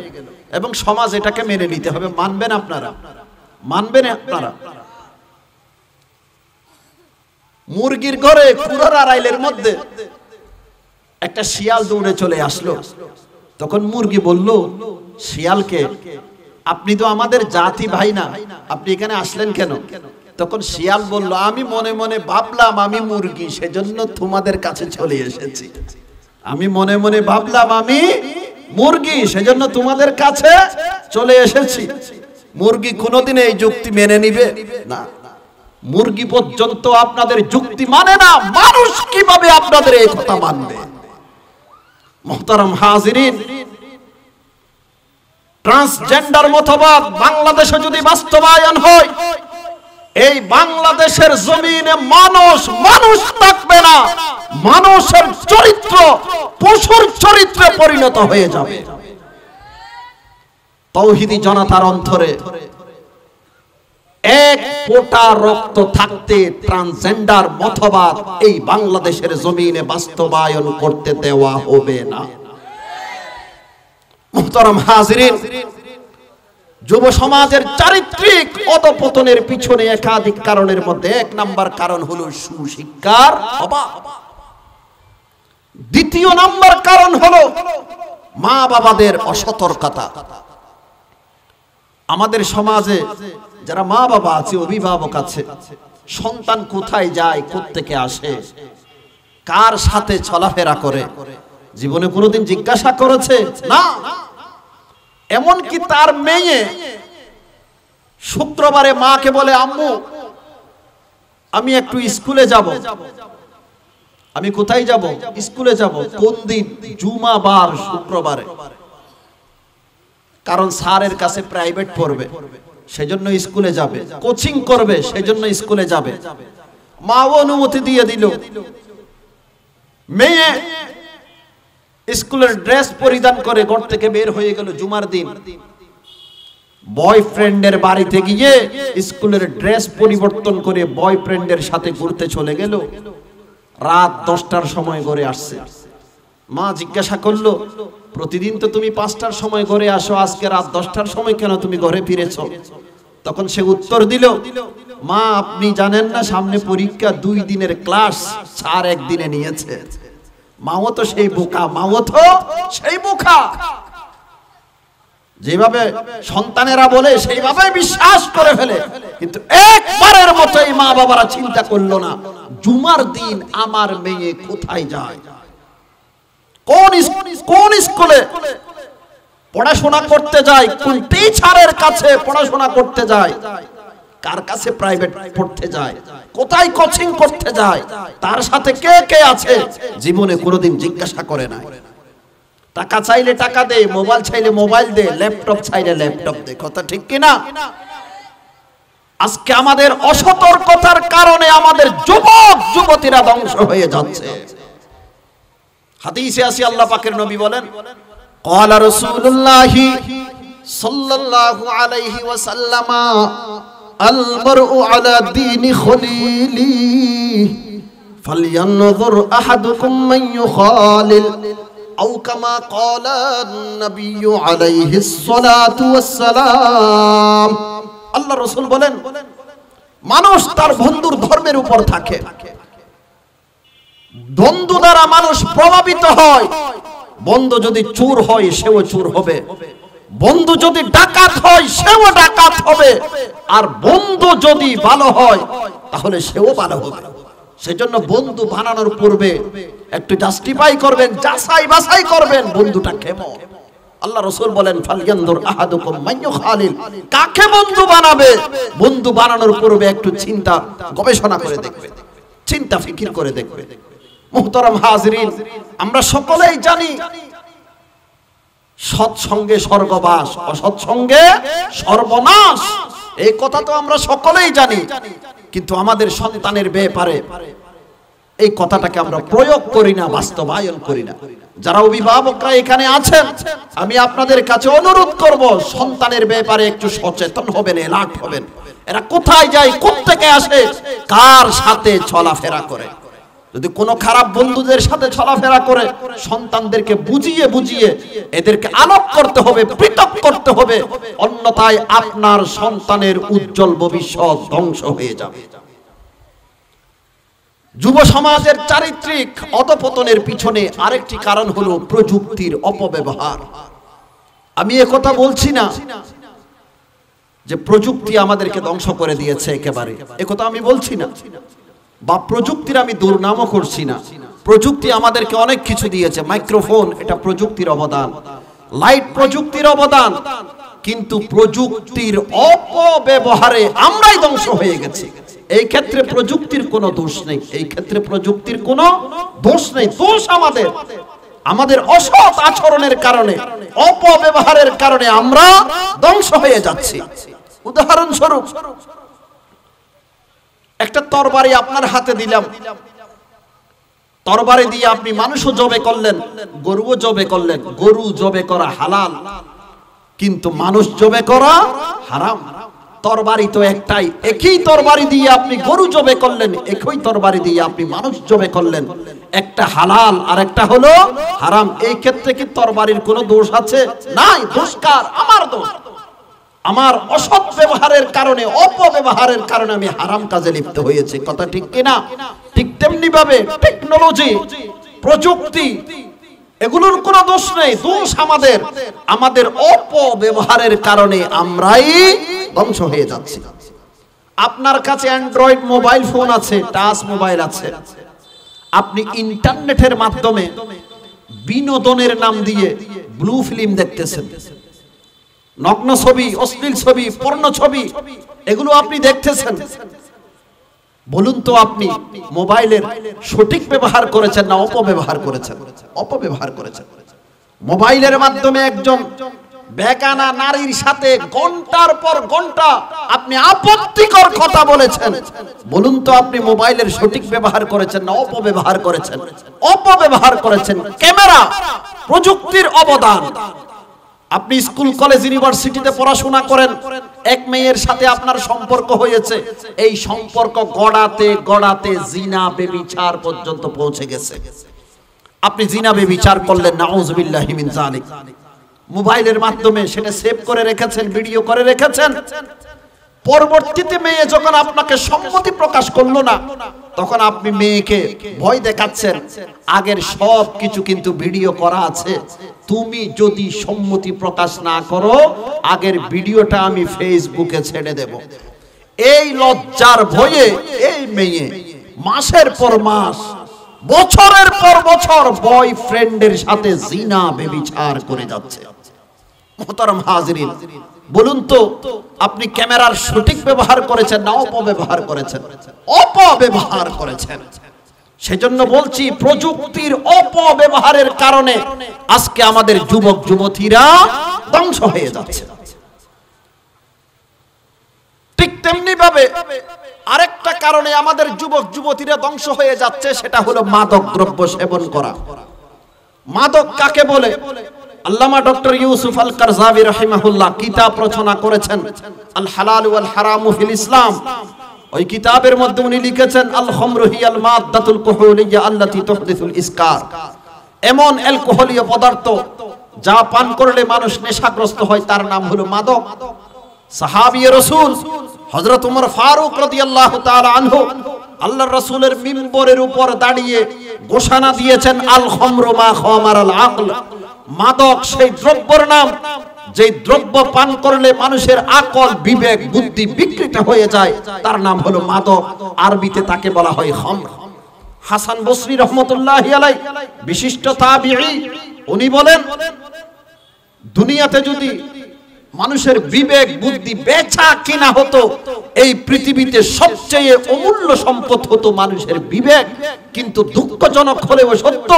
এবং সমাজ এটাকে মেনে নিতে হবে। মানবেন আপনারা? মানবেন আপনারা? মুরগির ঘরে কুড়ার আড়াইলের মধ্যে একটা শিয়াল দৌড়ে চলে আসলো। তখন মুরগি বলল শিয়ালকে, আপনি তো আমাদের জাতি ভাই না, আপনি এখানে আসলেন কেন? তখন শিয়াল বলল, আমি মনে মনে ভাবলাম আমি মুরগি, সেজন্য তোমাদের কাছে চলে এসেছি। আমি মনে মনে ভাবলাম আমি মুরগি, সেজন্য তোমাদের কাছে চলে এসেছি। মুরগি কোনোদিন এই যুক্তি মেনে নিবে না। মুরগি পর্যন্ত আপনাদের যুক্তি মানে না, মানুষ কিভাবে আপনাদের এই কথা মানবে? মুহতারাম হাজিরিন, ট্রান্সজেন্ডার মতবাদ বাংলাদেশে যদি বাস্তবায়ন হয়, এই বাংলাদেশের জমিনে মানুষ মানুষ থাকবে না, মানুষের চরিত্র পশুর চরিত্রে পরিণত হয়ে যাবে। তাওহীদি জনতার অন্তরে এক ফোঁটা রক্ত থাকতে ট্রান্সজেন্ডার মতবাদ এই বাংলাদেশের জমিনে বাস্তবায়ন করতে দেওয়া হবে না। মুহতারাম হাজিরিন, যুব সমাজের চারিত্রিক অধঃপতনের পিছনে একাধিক কারণের মধ্যে এক নাম্বার কারণ হলো সুশিক্ষার অভাব। দ্বিতীয় নাম্বার কারণ হলো মা বাবাদের অসতর্কতা। আমাদের সমাজে যারা মা বাবা আছে, অভিভাবক আছে, সন্তান কোথায় যায়, কোত্থেকে আসে, কার সাথে চলাফেরা করে, জীবনে কোনোদিন জিজ্ঞাসা করেছে? না। এমনকি তার মেয়ে শুক্রবারে মাকে বলে, আম্মু আমি একটু স্কুলে যাব। আমি কোথায় যাব? স্কুলে যাব। কোন দিন? জুমাবার, শুক্রবারে। কারণ স্যারের কাছে প্রাইভেট পড়বে, সেজন্য স্কুলে যাবে। কোচিং করবে, সেজন্য স্কুলে যাবে। মাও অনুমতি দিয়ে দিল। মেয়ে স্কুলের ড্রেস পরিধান করে ঘর থেকে বের হয়ে গেল জুমার দিন। বয়ফ্রেন্ডের বাড়িতে গিয়ে স্কুলের ড্রেস পরিবর্তন করে বয়ফ্রেন্ডের সাথে ঘুরতে চলে গেল। রাত 10টার সময় ঘরে আসছে। মা জিজ্ঞাসা করলো, প্রতিদিন তো তুমি 5টার সময় ঘরে আসো, আজকে রাত 10টার সময় কেন তুমি ঘরে ফিরেছো? তখন সে উত্তর দিল, মা আপনি জানেন না সামনে পরীক্ষা, 2 দিনের ক্লাস 4 একদিনে নিয়েছে। মাও তো সেই বোকা, মাও তো সেই বোকা। যেভাবে সন্তানেরা বলে সেইভাবে বিশ্বাস করে ফেলে, কিন্তু একবারের মতো এই মা বাবারা চিন্তা করলো না জুমার দিন আমার মেয়ে কোথায় যায়, কোন স্কুলে পড়াশোনা করতে যায়, কোন টিচারের কাছে পড়াশোনা করতে যায়, কার কাছে প্রাইভেট পড়তে যায়, কোথায় কোচিং করতে যায়, তার সাথে কে কে আছে, জীবনে কোনোদিন জিজ্ঞাসা করে নাই। টাকা চাইলে টাকা দে, মোবাইল চাইলে মোবাইল দে, ল্যাপটপ চাইলে ল্যাপটপ দে। কথা ঠিক কিনা? আজকে আমাদের অসতর্কতার কারণে আমাদের যুবক যুবতীরা ধ্বংস হয়ে যাচ্ছে। হাদিসে আছে আল্লাহ পাকের নবী বলেন, ক্বালা রাসূলুল্লাহি সাল্লাল্লাহু আলাইহি ওয়াসাল্লাম, আল মারউ আলা দীনি খলিলি ফালয়ানযুর আহাদুকুম মান ইউখালিল আও কামা ক্বালা নবী আলাইহিস সালাতু ওয়াস সালাম। আল্লাহ রাসূল বলেন, মানুষ তার বন্ধুর ধর্মের উপর থাকে। বন্ধু দ্বারা মানুষ প্রভাবিত হয়। বন্ধু যদি চোর হয় সেও চোর হবে, বন্ধু যদি ডাকাত হয় সেও ডাকাত হবে, আর বন্ধু যদি ভালো হয় তাহলে সেও ভালো হবে। সেজন্য বন্ধু বানানোর পূর্বে একটু জাস্টিফাই করবেন, যাচাই বাছাই করবেন বন্ধুটা কেমন। আল্লাহ রাসূল বলেন, ফালয়ানদুর আহাদুকুম মান ইউখালিল, কাকে বন্ধু বানাবে বন্ধু বানানোর পূর্বে একটু চিন্তা গবেষণা করে দেখবে, চিন্তা ফিকির করে দেখবে। মুহতারাম হাজিরিন, আমরা সকলেই জানি সৎসঙ্গে স্বর্গবাস, অসৎসঙ্গে সর্বনাশ। এই কথা তো আমরা সকলেই জানি, কিন্তু আমাদের সন্তানের ব্যাপারে এই কথাটাকে আমরা প্রয়োগ করি না, বাস্তবায়ন করি না। যারা অভিভাবকরা এখানে আছেন, আমি আপনাদের কাছে অনুরোধ করব, সন্তানের ব্যাপারে একটু সচেতন হবেন, এলার্ট হবেন। এরা কোথায় যায়, কোত্থেকে আসে, কার সাথে চলাফেরা করে। যদি কোনো খারাপ বন্ধুদের সাথে চলাফেরা করে, সন্তানদেরকে বুঝিয়ে বুঝিয়ে এদেরকে আলোক করতে হবে, পৃথক করতে হবে, অন্যথায় আপনার সন্তানের উজ্জ্বল ভবিষ্যৎ ধ্বংস হয়ে যাবে। যুব সমাজের চারিত্রিক অধপতনের পিছনে আরেকটি কারণ হলো প্রযুক্তির অপব্যবহার। আমি একথা বলছি না যে প্রযুক্তি আমাদেরকে ধ্বংস করে দিয়েছে একেবারে, একথা আমি বলছি না, বা প্রযুক্তির আমি দুর্নামও করছি না। প্রযুক্তি আমাদেরকে অনেক কিছু দিয়েছে। মাইক্রোফোন, এটা প্রযুক্তির অবদান, লাইট প্রযুক্তির অবদান, কিন্তু প্রযুক্তির অপব্যবহারে আমরাই ধ্বংস হয়ে গেছি। এই ক্ষেত্রে প্রযুক্তির কোনো দোষ নেই, এই ক্ষেত্রে প্রযুক্তির কোনো দোষ নেই। দোষ আমাদের, আমাদের অসৎ আচরণের কারণে, অপব্যবহারের কারণে আমরা ধ্বংস হয়ে যাচ্ছি। উদাহরণস্বরূপ, একটা তরবারি আপনার হাতে দিলাম, তরবারি দিয়ে আপনি মানুষও জবে করলেন, গরুও জবে করলেন। গরু জবে করা হালাল, কিন্তু মানুষ জবে করা হারাম। তরবারি তো একটাই, একই তরবারি দিয়ে আপনি গরু জবে করলেন, একই তরবারি দিয়ে আপনি মানুষ জবে করলেন। একটা হালাল আর একটা হলো হারাম। এই ক্ষেত্রে কি তরবারির কোনো দোষ আছে? নাই। দোষ কার? আমার দোষ। আমার অসৎ ব্যবহারের কারণে, অপব্যবহারের কারণে আমি হারাম কাজে লিপ্ত হয়েছি। কথা ঠিক কিনা? ঠিক তেমনি ভাবে টেকনোলজি, প্রযুক্তি, এগুলোর কোনো দোষ নেই, দোষ আমাদের। আমাদের অপব্যবহারের কারণে আমরাই ধ্বংস হয়ে যাচ্ছি। আপনার কাছে অ্যান্ড্রয়েড মোবাইল ফোন আছে, টাচ মোবাইল আছে, আপনি ইন্টারনেটের মাধ্যমে বিনোদনের নাম দিয়ে ব্লু ফিল্ম দেখতেছেন, নগ্ন ছবি, অশ্লীল ছবি, পর্ণ ছবি, এগুলো আপনি দেখতেছেন। বলুন তো, আপনি মোবাইলের সঠিক ব্যবহার করেছেন না অপব্যবহার করেছেন? অপব্যবহার করেছেন। মোবাইলের মাধ্যমে একজন বেগানা নারীর সাথে ঘন্টার পর ঘন্টা আপনি আপত্তিকর কথা বলেছেন। বলুন তো, আপনি মোবাইলের সঠিক ব্যবহার করেছেন না অপব্যবহার করেছেন? অপব্যবহার করেছেন। ক্যামেরা, প্রযুক্তির অবদান। আপনি স্কুল, কলেজ, ইউনিভার্সিটিতে পড়াশোনা করেন, এক মেয়ের সাথে আপনার সম্পর্ক হয়েছে, এই সম্পর্ক গড়াতে গড়াতে জিনা বেবিচার পর্যন্ত পৌঁছে গেছে। আপনি জিনা বেবিচার করলেন, নাউযুবিল্লাহি মিন যালিক। মোবাইলের মাধ্যমে সেটা সেভ করে রেখেছেন, ভিডিও করে রেখেছেন। পরবর্তীতে মেয়ে যখন আপনাকে সম্মতি প্রকাশ করলো না, তখন আপনি মেয়েকে ভয় দেখাচ্ছেন, আগের সব কিছু কিন্তু ভিডিও করা আছে, তুমি যদি সম্মতি প্রকাশ না করো, আগের ভিডিওটা আমি ফেসবুকে ছেড়ে দেব। এই লজ্জার ভয়ে এই মেয়ে মাসের পর মাস, বছরের পর বছর বয়ফ্রেন্ডের সাথে জিনা বেবিচার করে যাচ্ছে। মুহতারাম হাজিরিন, বলুন তো, আপনি ক্যামেরার সঠিক ব্যবহার করেছেন না অপব্যবহার করেছেন? অপব্যবহার করেছেন। সেজন্য বলছি প্রযুক্তির অপব্যবহারের কারণে আজকে আমাদের যুবক যুবতীরা ধ্বংস হয়ে যাচ্ছে। ঠিক তেমনি ভাবে আরেকটা কারণে আমাদের যুবক যুবতীরা ধ্বংস হয়ে যাচ্ছে, সেটা হলো মাদক দ্রব্য সেবন করা। মাদক কাকে বলে? আল্লামা ডক্টর ইউসুফ আল কারজাভী রাহিমাহুল্লাহ কিতাব রচনা করেছেন আল হালাল ওয়াল হারামু ফিল ইসলাম। ওই কিতাবের মধ্যে উনি লিখেছেন আল খামরু হিয়াল মাদ্দাতুল কুহুলিয়া আল্লাতী তুহদিসুল ইসকার। এমন অ্যালকোহলীয় পদার্থ যা পান করলে মানুষ নেশাগ্রস্ত হয়, তার নাম হলো মাদক। সাহাবী রাসূল হযরত ওমর ফারুক রাদিয়াল্লাহু তাআলা আনহু আল্লাহর রাসূলের মিম্বরের উপর দাঁড়িয়ে ঘোষণা দিয়েছেন আল খামরু মা খামারাল আকল। মাদক সেই দ্রব্যের নাম যে দ্রব্য পান করলে মানুষের আকল বিবেক বুদ্ধি বিকৃত হয়ে যায়, তার নাম হলো মাদক। আরবিতে তাকে বলা হয় খামর। হাসান বসরি রহমতুল্লাহি আলাইহি বিশিষ্ট তাবিঈ, উনি বলেন দুনিয়াতে যদি মানুষের বিবেক বুদ্ধি বেচা কিনা হতো, এই পৃথিবীতে সবচেয়ে অমূল্য সম্পদ হতো মানুষের বিবেক। কিন্তু দুঃখজনক হলেও সত্য,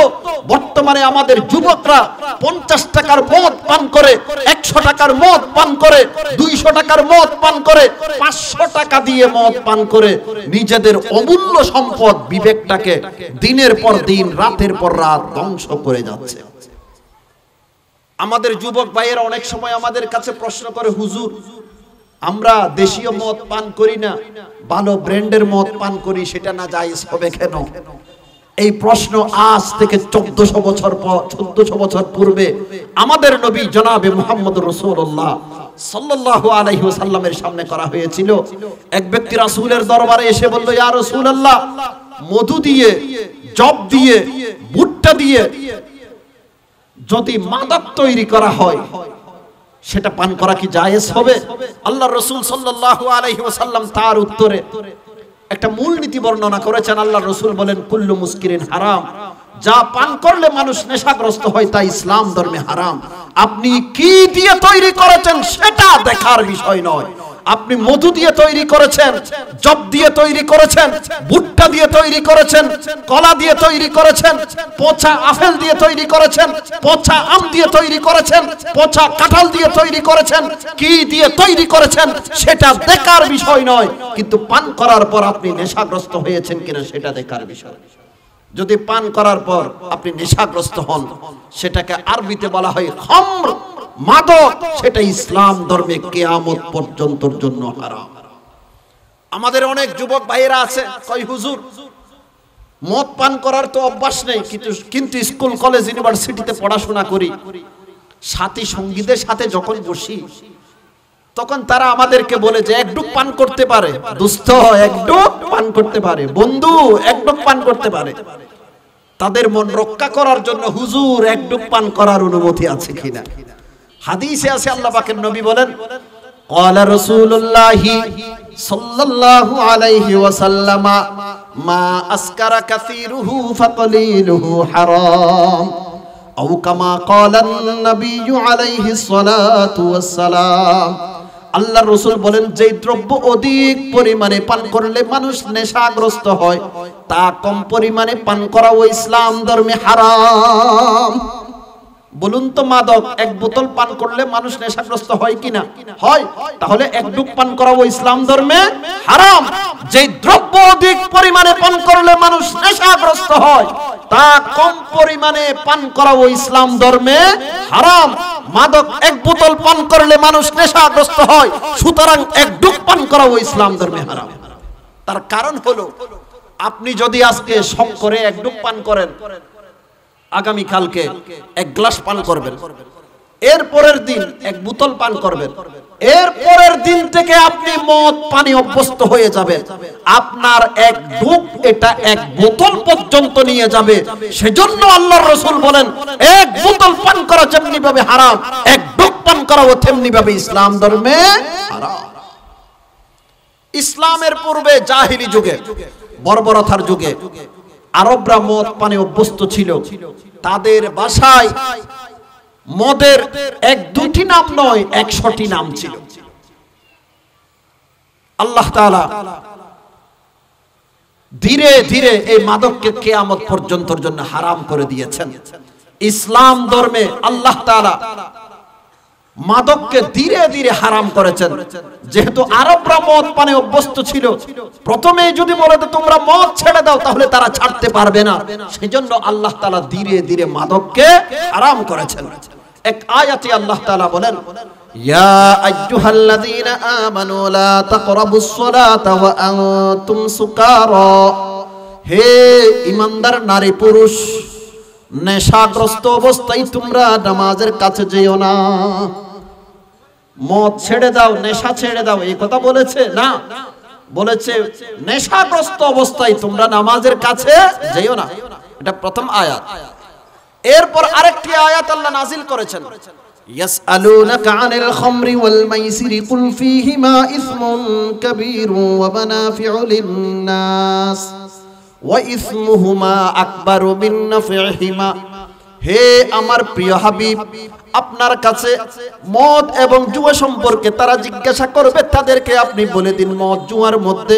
বর্তমানে আমাদের যুবকরা 50 টাকার মদ পান করে, 100 টাকার মদ পান করে, 200 টাকার মদ পান করে, 500 টাকা দিয়ে মদ পান করে নিজেদের অমূল্য সম্পদ বিবেকটাকে দিনের পর দিন রাতের পর রাত ধ্বংস করে যাচ্ছে। আমাদের যুবক ভাইয়েরা অনেক সময় আমাদের কাছে প্রশ্ন করে, হুজুর আমরা দেশীয় মদ পান করি না, ভালো ব্র্যান্ডের মদ পান করি, সেটা না জায়েজ হবে কেন? এই প্রশ্ন আজ থেকে 1400 বছর পূর্বে আমাদের নবী জনাবে মুহাম্মদ রাসূলুল্লাহ সাল্লাল্লাহু আলাইহি ওয়াসাল্লামের সামনে করা হয়েছিল। এক ব্যক্তি রাসূলের দরবারে এসে বলল, ইয়া রাসূলুল্লাহ, মধু দিয়ে, জব দিয়ে, ভুট্টা দিয়ে যদি মাদক তৈরি করা হয়, সেটা পান করা কি জায়েজ হবে? আল্লাহর রাসূল সাল্লাল্লাহু আলাইহি ওয়াসাল্লাম তার উত্তরে একটা মূলনীতি বর্ণনা করেছেন। আল্লাহর রাসূল বলেন, কুল্লু মুসকিরিন হারাম। যা পান করলে মানুষ নেশাগ্রস্ত হয় তা ইসলাম ধর্মে হারাম। আপনি কি দিয়ে তৈরি করেছেন সেটা দেখার বিষয় নয়। আপনি মধু দিয়ে তৈরি করেছেন, জব দিয়ে তৈরি করেছেন, ভুট্টা দিয়ে তৈরি করেছেন, কলা দিয়ে তৈরি করেছেন, পচা আপেল দিয়ে তৈরি করেছেন, পচা আম দিয়ে তৈরি করেছেন, পচা কাঁঠাল দিয়ে তৈরি করেছেন, কি দিয়ে তৈরি করেছেন সেটা দেখার বিষয় নয়, কিন্তু পান করার পর আপনি নেশাগ্রস্ত হয়েছেন কিনা সেটা দেখার বিষয়। যদি পান করার পর আপনি নেশাগ্রস্ত হন, সেটাকে আরবিতে বলা হয় খামর, মাদক। সেটা ইসলাম ধর্মে কিয়ামত পর্যন্তর জন্য হারাম। আমাদের অনেক যুবক ভাইয়েরা আছে, কই হুজুর মদ পান করার তো অভ্যাস নেই, কিন্তু স্কুল কলেজ ইউনিভার্সিটিতে পড়াশোনা করি, সাথী সঙ্গীদের সাথে যখন বসি তখন তারা আমাদেরকে বলে যে এক ডুব পান করতে পারে, দোস্ত এক ডুব পান করতে পারে, বন্ধু এক ডুব পান করতে পারে। তাদের মন রক্ষা করার জন্য হুজুর এক ডুব পান করার অনুমতি আছে কিনা? হাদিসে আছে, আল্লাহ পাকের নবী বলেন, ক্বালা রাসূলুল্লাহি সাল্লাল্লাহু আলাইহি ওয়াসাল্লাম, মা আসকারা কাসীরুহু ফাকলিলুহু হারাম, আও কামা ক্বালা আন-নাবিয়্যু আলাইহিস সালাতু ওয়াস সালাম। আল্লাহর রাসূল বলেন, যে দ্রব্য অধিক পরিমাণে পান করলে মানুষ নেশাগ্রস্ত হয়, তা কম পরিমাণে পান করাও ইসলাম ধর্মে হারাম। বলুন তো, মাদক এক বোতল পান করলে মানুষ নেশাগ্রস্ত হয় কিনা? হয়। তাহলে এক ডুব পান করাও ইসলাম ধর্মে হারাম। যে দ্রব্য অধিক পরিমাণে পান করলে মানুষ নেশাগ্রস্ত হয়, তা কম পরিমাণে পান করাও ইসলাম ধর্মে হারাম। মাদক এক বোতল পান করলে মানুষ নেশাগ্রস্ত হয়, সুতরাং এক ডুব পান করাও ইসলাম ধর্মে হারাম। তার কারণ হলো, আপনি যদি আজকে শখ করে এক ডুব পান করেন, আগামী কালকে এক গ্লাস পান করবেন, এর পরের দিন এক বোতল পান করবেন, এর পরের দিন থেকে আপনি মদ পানি অভ্যস্ত হয়ে যাবেন। আপনার এক ডুব এটা এক বোতল পর্যন্ত নিয়ে যাবে। সেজন্য আল্লাহর রাসূল বলেন, এক বোতল পান করা যেমনি ভাবে হারাম, এক ডুব পান করাও তেমনি ভাবে ইসলাম ধর্মে হারাম। ইসলামের পূর্বে জাহিলি যুগে, বর্বরতার যুগে আরবরা মদ পানে অভ্যস্ত ছিল। তাদের ভাষায় মদের এক দুটি নাম নয়, 100টি নাম ছিল। আল্লাহ তাআলা ধীরে ধীরে এই মাদককে কিয়ামত পর্যন্তর জন্য হারাম করে দিয়েছেন। ইসলাম ধর্মে আল্লাহ তাআলা মাদককে ধীরে ধীরে হারাম করেছেন। যেহেতু আরবরা মদ পানে অভ্যস্ত ছিল, প্রথমেই যদি বলে তো তোমরা মদ ছেড়ে দাও, তাহলে তারা ছাড়তে পারবে না। সেজন্য আল্লাহ তাআলা ধীরে ধীরে মাদককে হারাম করেছেন। এক আয়াতে আল্লাহ তাআলা বলেন, ইয়া আইয়ুহাল্লাযীনা আমানু লা তাকরাবুস সালাতা ওয়া আনতুম সুকারা। হে ঈমানদার নারী পুরুষ, নেশাগ্রস্ত অবস্থায় তোমরা নামাজের কাছে যেও না। মদ ছেড়ে দাও, নেশা ছেড়ে দাও, এই কথা বলেছে না, বলেছে নেশাগ্রস্ত অবস্থায় তোমরা নামাজের কাছে যেও না। এটা প্রথম আয়াত। এরপর আরেকটি আয়াত আল্লাহ নাজিল করেছেন, ইয়াসআলুনাকা আনিল খামরি ওয়াল মাইসিরি কুল ফীহিমা ইসমুন কাবীরু ওয়া মানাফিউ লিন-নাস ওয়া ইসমুহুমা আকবারু মিন নাফিহিমা। হে আমার প্রিয় হাবিব, আপনার কাছে মদ এবং জুয়া সম্পর্কে তারা জিজ্ঞাসা করবে, তাদেরকে আপনি বলে দিন মদ জুয়ার মধ্যে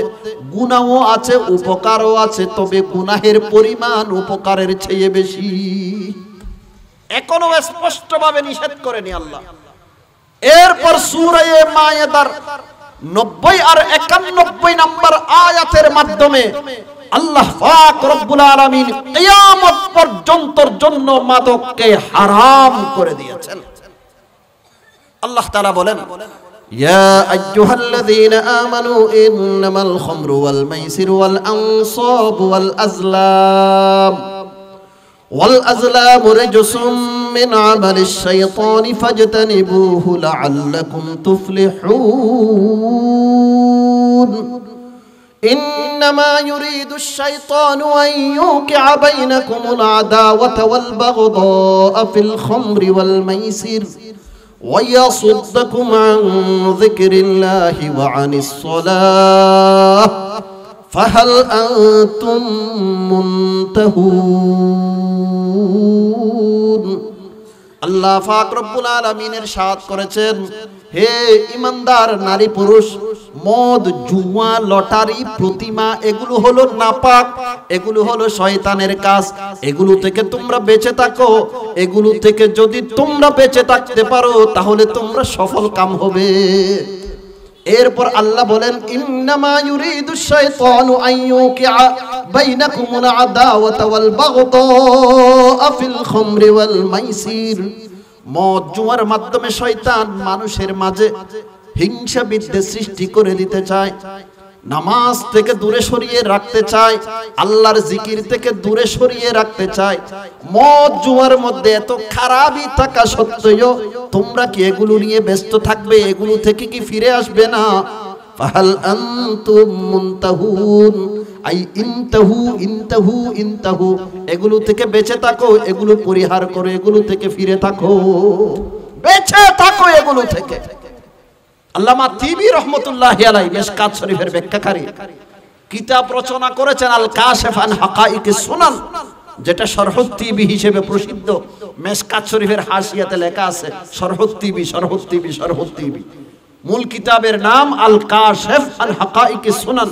গুনাহও আছে, উপকারও আছে, তবে গুনাহের পরিমাণ উপকারের চেয়ে বেশি। এখনো স্পষ্টভাবে নিষেধ করেনি আল্লাহ। এরপর সূরা মায়েদার 90 আর 91 নম্বর আয়াতের মাধ্যমে আল্লাহ পাক রব্বুল আলামিন কিয়ামত পর্যন্তর জন্য মাদককে হারাম করে দিয়েছেন। আল্লাহ তাআলা বলেন, ইয়া আইয়ুহাল্লাযীনা আমানু ইন্নামাল খামরু ওয়াল মাইসিরু ওয়াল আনসাবু ওয়াল আজলামু রিজসুম মিন আমালিশ শাইতানি ফাজতানিবুহু লাআল্লাকুম তুফলিহুন। إنما يريد الشيطان أن يوقع بينكم العداوة والبغضاء في الخمر والميسر ويصدكم عن ذكر الله وعن الصلاة فهل أنتم منتهون। আল্লাহ পাক রব্বুল আলামিনের ইরশাদ করেছেন, হে ঈমানদার নারী পুরুষ, মদ, জুয়া, লটারি, প্রতিমা এগুলো হলো নাপাক, এগুলো হলো শয়তানের কাজ। এগুলো থেকে তোমরা বেঁচে থাকো। এগুলো থেকে যদি তোমরা বেঁচে থাকতে পারো তাহলে তোমরা সফল কাম হবে। এরপর আল্লাহ বলেন, ইন্নামা ইউরিদুশ শাইতানু আন ইউকিআ বাইনাকুমুল আদাওয়াতা ওয়াল বাগদা ফিল খামরি ওয়াল মাইসির। মদ জুয়ার মাধ্যমে শয়তান মানুষের মাঝে হিংসা বিদ্বেষ সৃষ্টি করে দিতে চায়, নামাজ থেকে দূরে সরিয়ে রাখতে চায়, আল্লাহর জিকির থেকে দূরে সরিয়ে রাখতে চায়। মদ জুয়ার মধ্যে এত খারাপই থাকা সত্ত্বেও তোমরা কি এগুলো নিয়ে ব্যস্ত থাকবে? এগুলো থেকে কি ফিরে আসবে না? ফাহাল আনতুম মুনতাহুন, আই ইনতাহু ইনতাহু ইনতাহু, এগুলো থেকে বেঁচে থাকো, এগুলো পরিহার করো, এগুলো থেকে ফিরে থাকো, বেঁচে থাকো এগুলো থেকে। আল্লামা তিবি রহমতুল্লাহি আলাইহি মিশকাত শরীফের ব্যাখ্যাকারী কিতাব রচনা করেছেন আল কাশিফ আন হাকাইকিস সুনান, যেটা শরহুত তিবি হিসেবে প্রসিদ্ধ। মিশকাত শরীফের হাসিয়াতে লেখা আছে শরহুত তিবি, শরহুত তিবি, শরহুত তিবি। মূল কিতাবের নাম আল কাশিফ আন হাকাইকিস সুনান।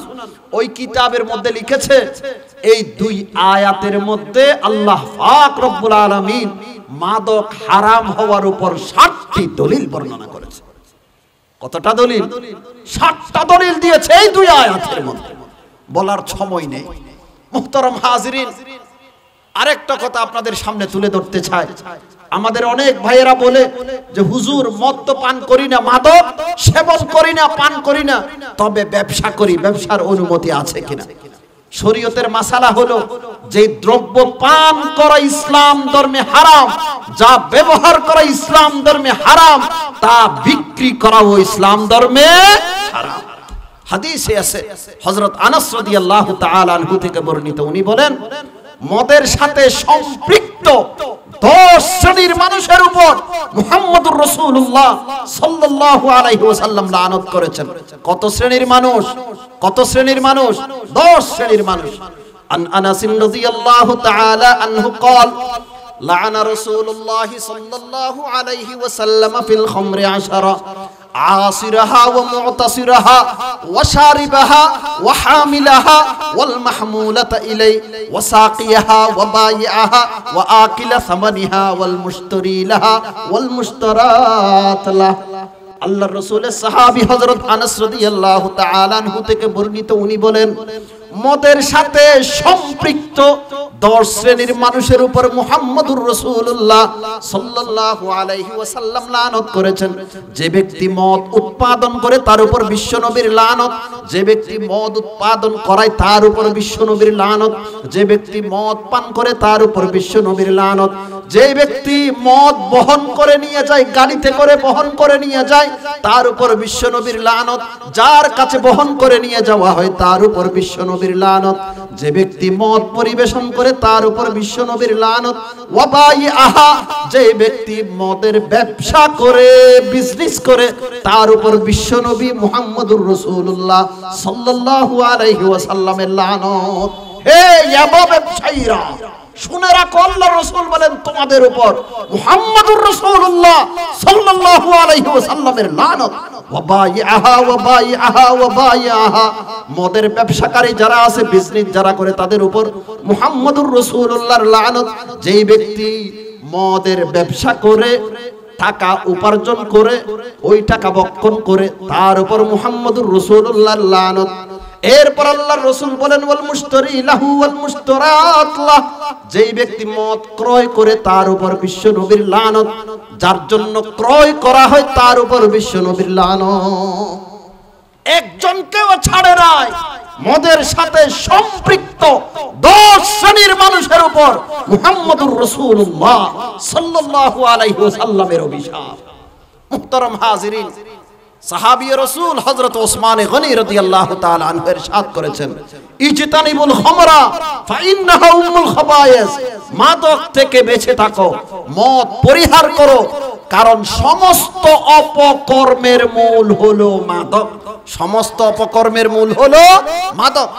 ওই কিতাবের মধ্যে লিখেছে, এই দুই আয়াতের মধ্যে আল্লাহ পাক রব্বুল আলামিন মাদক হারাম হওয়ার উপর 7টি দলিল বর্ণনা করেছে। কতটা দলিল? 7টা দলিল দিয়েছে এই দুই আয়াতের মধ্যে। বলার সময় নেই। মুহতারাম হাজিরিন, আরেকটা কথা আপনাদের সামনে তুলে ধরতে চাই। আমাদের অনেক ভাইয়েরা বলে যে হুজুর মদ তো পান করি না, মাদক সেবন করি না, পান করি না, তবে ব্যবসা করি, ব্যবসার অনুমতি আছে কিনা? শরীয়তের মাসালা হলো, যে দ্রব্য পান করা ইসলাম ধর্মে হারাম, যা ব্যবহার করা ইসলাম ধর্মে হারাম, তা বিক্রি করাও ইসলাম ধর্মে হারাম। হাদিসে আছে, হযরত আনাস রাদিয়াল্লাহু তাআলা আনহু থেকে বর্ণিত, উনি বলেন, মদের সাথে সম্পৃক্ত 10 শ্রেণীর মানুষের উপর মুহাম্মদুর রাসূলুল্লাহ সাল্লাল্লাহু আলাইহি ওয়াসাল্লাম লানত করেছেন। কত শ্রেণীর মানুষ? কত শ্রেণীর মানুষ? 10 শ্রেণীর মানুষ। আন আনাস রাদিয়াল্লাহু তাআলা আনহু قال লাআনা রাসূলুল্লাহ সাল্লাল্লাহু আলাইহি ওয়াসাল্লাম ফিল খামরি 10। আসিরাহা ওয়া মুতাসিরাহা ওয়া শারিবাহা ওয়া হামিলাহা ওয়াল মাহমুলাতা ইলাই ওয়া সাকিয়াহা ওয়া বাইআহা ওয়া আকিলা সামানিহা ওয়াল মুশতারি লাহা ওয়াল মুশতারাত লাহ। আল্লাহর রাসূলের সাহাবী হযরত আনাস রাদিয়াল্লাহু তাআলা আনহু থেকে বর্ণিত, উনি বলেন মদের সাথে সম্পৃক্ত 10 শ্রেণীর মানুষের উপর মুহাম্মদুর রাসূলুল্লাহ সাল্লাল্লাহু আলাইহি ওয়াসাল্লাম লানত করেছেন। যে ব্যক্তি মদ উৎপাদন করে তার উপর বিশ্বনবীর লানত, যে ব্যক্তি মদ উৎপাদন করায় তার উপর বিশ্বনবীর লানত, যে ব্যক্তি মদ পান করে তার উপর বিশ্বনবীর লানত, যে ব্যক্তি মদ বহন করে নিয়ে যায়, গাড়িতে করে বহন করে নিয়ে যায় তার উপর বিশ্বনবীর লানত, যার কাছে বহন করে নিয়ে যাওয়া হয় তার উপর বিশ্বনবীর লানত, যে ব্যক্তি মদ পরিবেশন করে তার উপর বিশ্বনবীর লানত, ওয়া বাইআহা, যে ব্যক্তি মদের ব্যবসা করে বিজনেস করে তার উপর বিশ্বনবী মুহাম্মদুর রাসূলুল্লাহ সাল্লাল্লাহু আলাইহি ওয়াসাল্লামের লানত। হে ইয়াবা ব্যবসায়ীরা, শুনে রাখো, আল্লাহর রাসূল বলেন তোমাদের উপর মুহাম্মদুর রাসূলুল্লাহ সাল্লাল্লাহু আলাইহি ওয়াসাল্লামের লানত। ওয়া বাইআহা ওয়া বাইআহা ওয়া বাইআহা, মদের ব্যবসাকারী যারা আছে, বিজনেস যারা করে তাদের উপর মুহাম্মদুর রাসূলুল্লাহর লানত। যেই ব্যক্তি মদের ব্যবসা করে টাকা উপার্জন করে ওই টাকা বক্ষণ করে তার উপর মুহাম্মদুর রাসূলুল্লাহর লানত। এরপর আল্লাহর রাসূল বলেন ওয়াল মুশতারি লাহু ওয়াল মুশতারাত লাহ, যেই ব্যক্তি মদ ক্রয় করে তার উপর বিশ্বনবীর লানত, যার জন্য ক্রয় করা হয় তার উপর বিশ্বনবীর লানত। একজনকেও ছাড়ে নাই, মদের সাথে সম্পৃক্ত 10 শ্রেণীর মানুষের উপর মুহাম্মদুর রাসূলুল্লাহ সাল্লাল্লাহু আলাইহি ওয়াসাল্লামের অভিশাপ। মুহতারাম হাজিরিন, সাহাবী রাসূল হযরত ওসমান গনি রাদিয়াল্লাহু তাআলা আনহু ইরশাদ করেছেন, ইজতানিবুল খামরা ফাইন্নাহা উম্মুল খাবায়েস, মাদক থেকে বেঁচে থাকো, মদ পরিহার করো, কারণ সমস্ত অপকর্মের মূল হলো মাদক। সমস্ত অপকর্মের মূল হলো মাদক।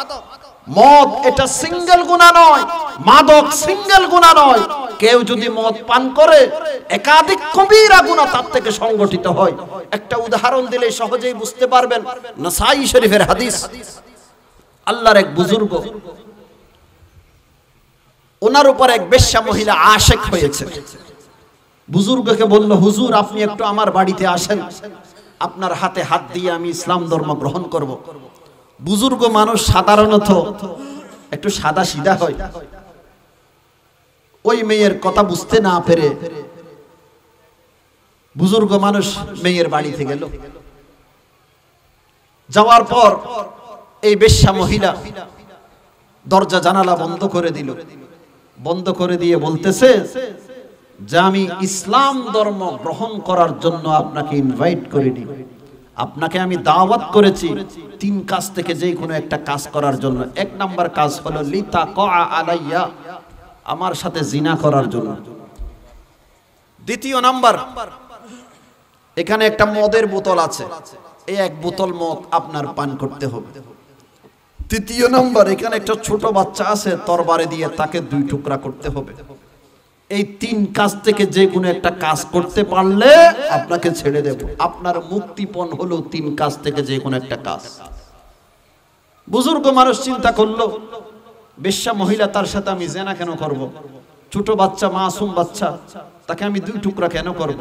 মদ এটা সিঙ্গেল গুনাহ নয়, মাদক সিঙ্গেল গুনাহ নয়। কেউ যদি মদ পান করে একাধিক কবিরা গুনাহ তার থেকে সংগঠিত হয়। একটা উদাহরণ দিলে সহজেই বুঝতে পারবেন। নাসাই শরীফের হাদিস, আল্লাহর এক বুজুর্গ, ওনার উপর এক বেশ্যা মহিলা আশিক হয়েছে। বুজুর্গকে বলল, হুজুর আপনি একটু আমার বাড়িতে আসেন, আপনার হাতে হাত দিয়ে আমি ইসলাম ধর্ম গ্রহণ করব। বুজুর্গ মানুষ সাধারণত একটু সাদা সিধা হয়। ওই মেয়ের কথা বুঝতে না পেরে বুজুর্গ মানুষ মেয়ের বাড়িতে গেল। যাওয়ার পর এই বেশ্যা মহিলা দরজা জানালা বন্ধ করে দিল। বন্ধ করে দিয়ে বলতেছে যে আমি ইসলাম ধর্ম গ্রহণ করার জন্য আপনাকে ইনভাইট করিনি, আপনাকে আমি দাওয়াত করেছি 3 কাজ থেকে যে কোনো একটা কাজ করার জন্য। 1 নাম্বার কাজ হলো লিতাকা আলাইয়া, আমার সাথে জিনা করার জন্য। 2 নাম্বার, এখানে একটা মদের বোতল আছে, এই 1 বোতল মদ আপনার পান করতে হবে। 3 নাম্বার, এখানে একটা ছোট বাচ্চা আছে, তরবারি দিয়ে তাকে 2 টুকরা করতে হবে। এই 3 কাজ থেকে যে কোনো একটা কাজ করতে পারলে আপনাকে ছেড়ে দেব। আপনার মুক্তিপণ হলো 3 কাজ থেকে যে কোনো একটা কাজ। বুজুর্গ মানুষ চিন্তা করলো, বেশ্যা মহিলা, তার সাথে আমি জিনা কেন করব? ছোট বাচ্চা, মাসুম বাচ্চা, তাকে আমি 2 টুকরা কেন করব?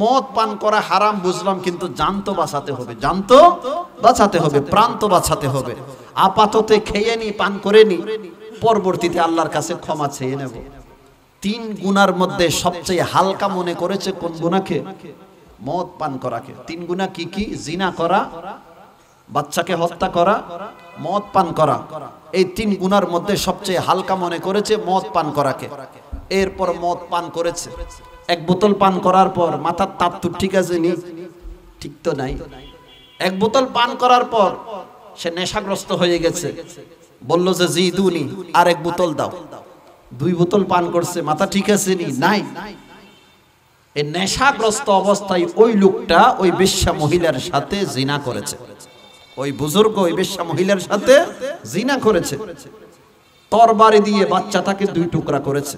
মদ পান করা হারাম বুঝলাম, কিন্তু জান তো বাঁচাতে হবে, জান তো বাঁচাতে হবে, প্রাণ তো বাঁচাতে হবে। আপাতত খেয়ে নি, পান করে নি, পরবর্তীতে আল্লাহর কাছে ক্ষমা চেয়ে নেব। 3 গুনার মধ্যে সবচেয়ে হালকা মনে করেছে কোন গুনাহকে? মদ পান করাকে। 3 গুনাহ কি কি? জিনা করা, বাচ্চাকে হত্যা করা, মদ পান করা। এই 3 গুনার মধ্যে সবচেয়ে হালকা মনে করেছে মদ পান করাকে। এরপর মদ পান করেছে, 1 বোতল পান করার পর মাথার তাপ তো ঠিক আছে নি? ঠিক তো নাই। 1 বোতল পান করার পর সে নেশাগ্রস্ত হয়ে গেছে, বলল যে জি দুনি, আর 1 বোতল দাও। 2 বোতল পান করছে, মাথা ঠিক আছে নি? নাই। এই নেশাগ্রস্ত অবস্থায় ওই লোকটা ওই বেশ্যা মহিলার সাথে জিনা করেছে। ওই বুজুর্গ ওই বেশ্যা মহিলার সাথে জিনা করেছে, তরবারি দিয়ে বাচ্চাটাকে 2 টুকরা করেছে।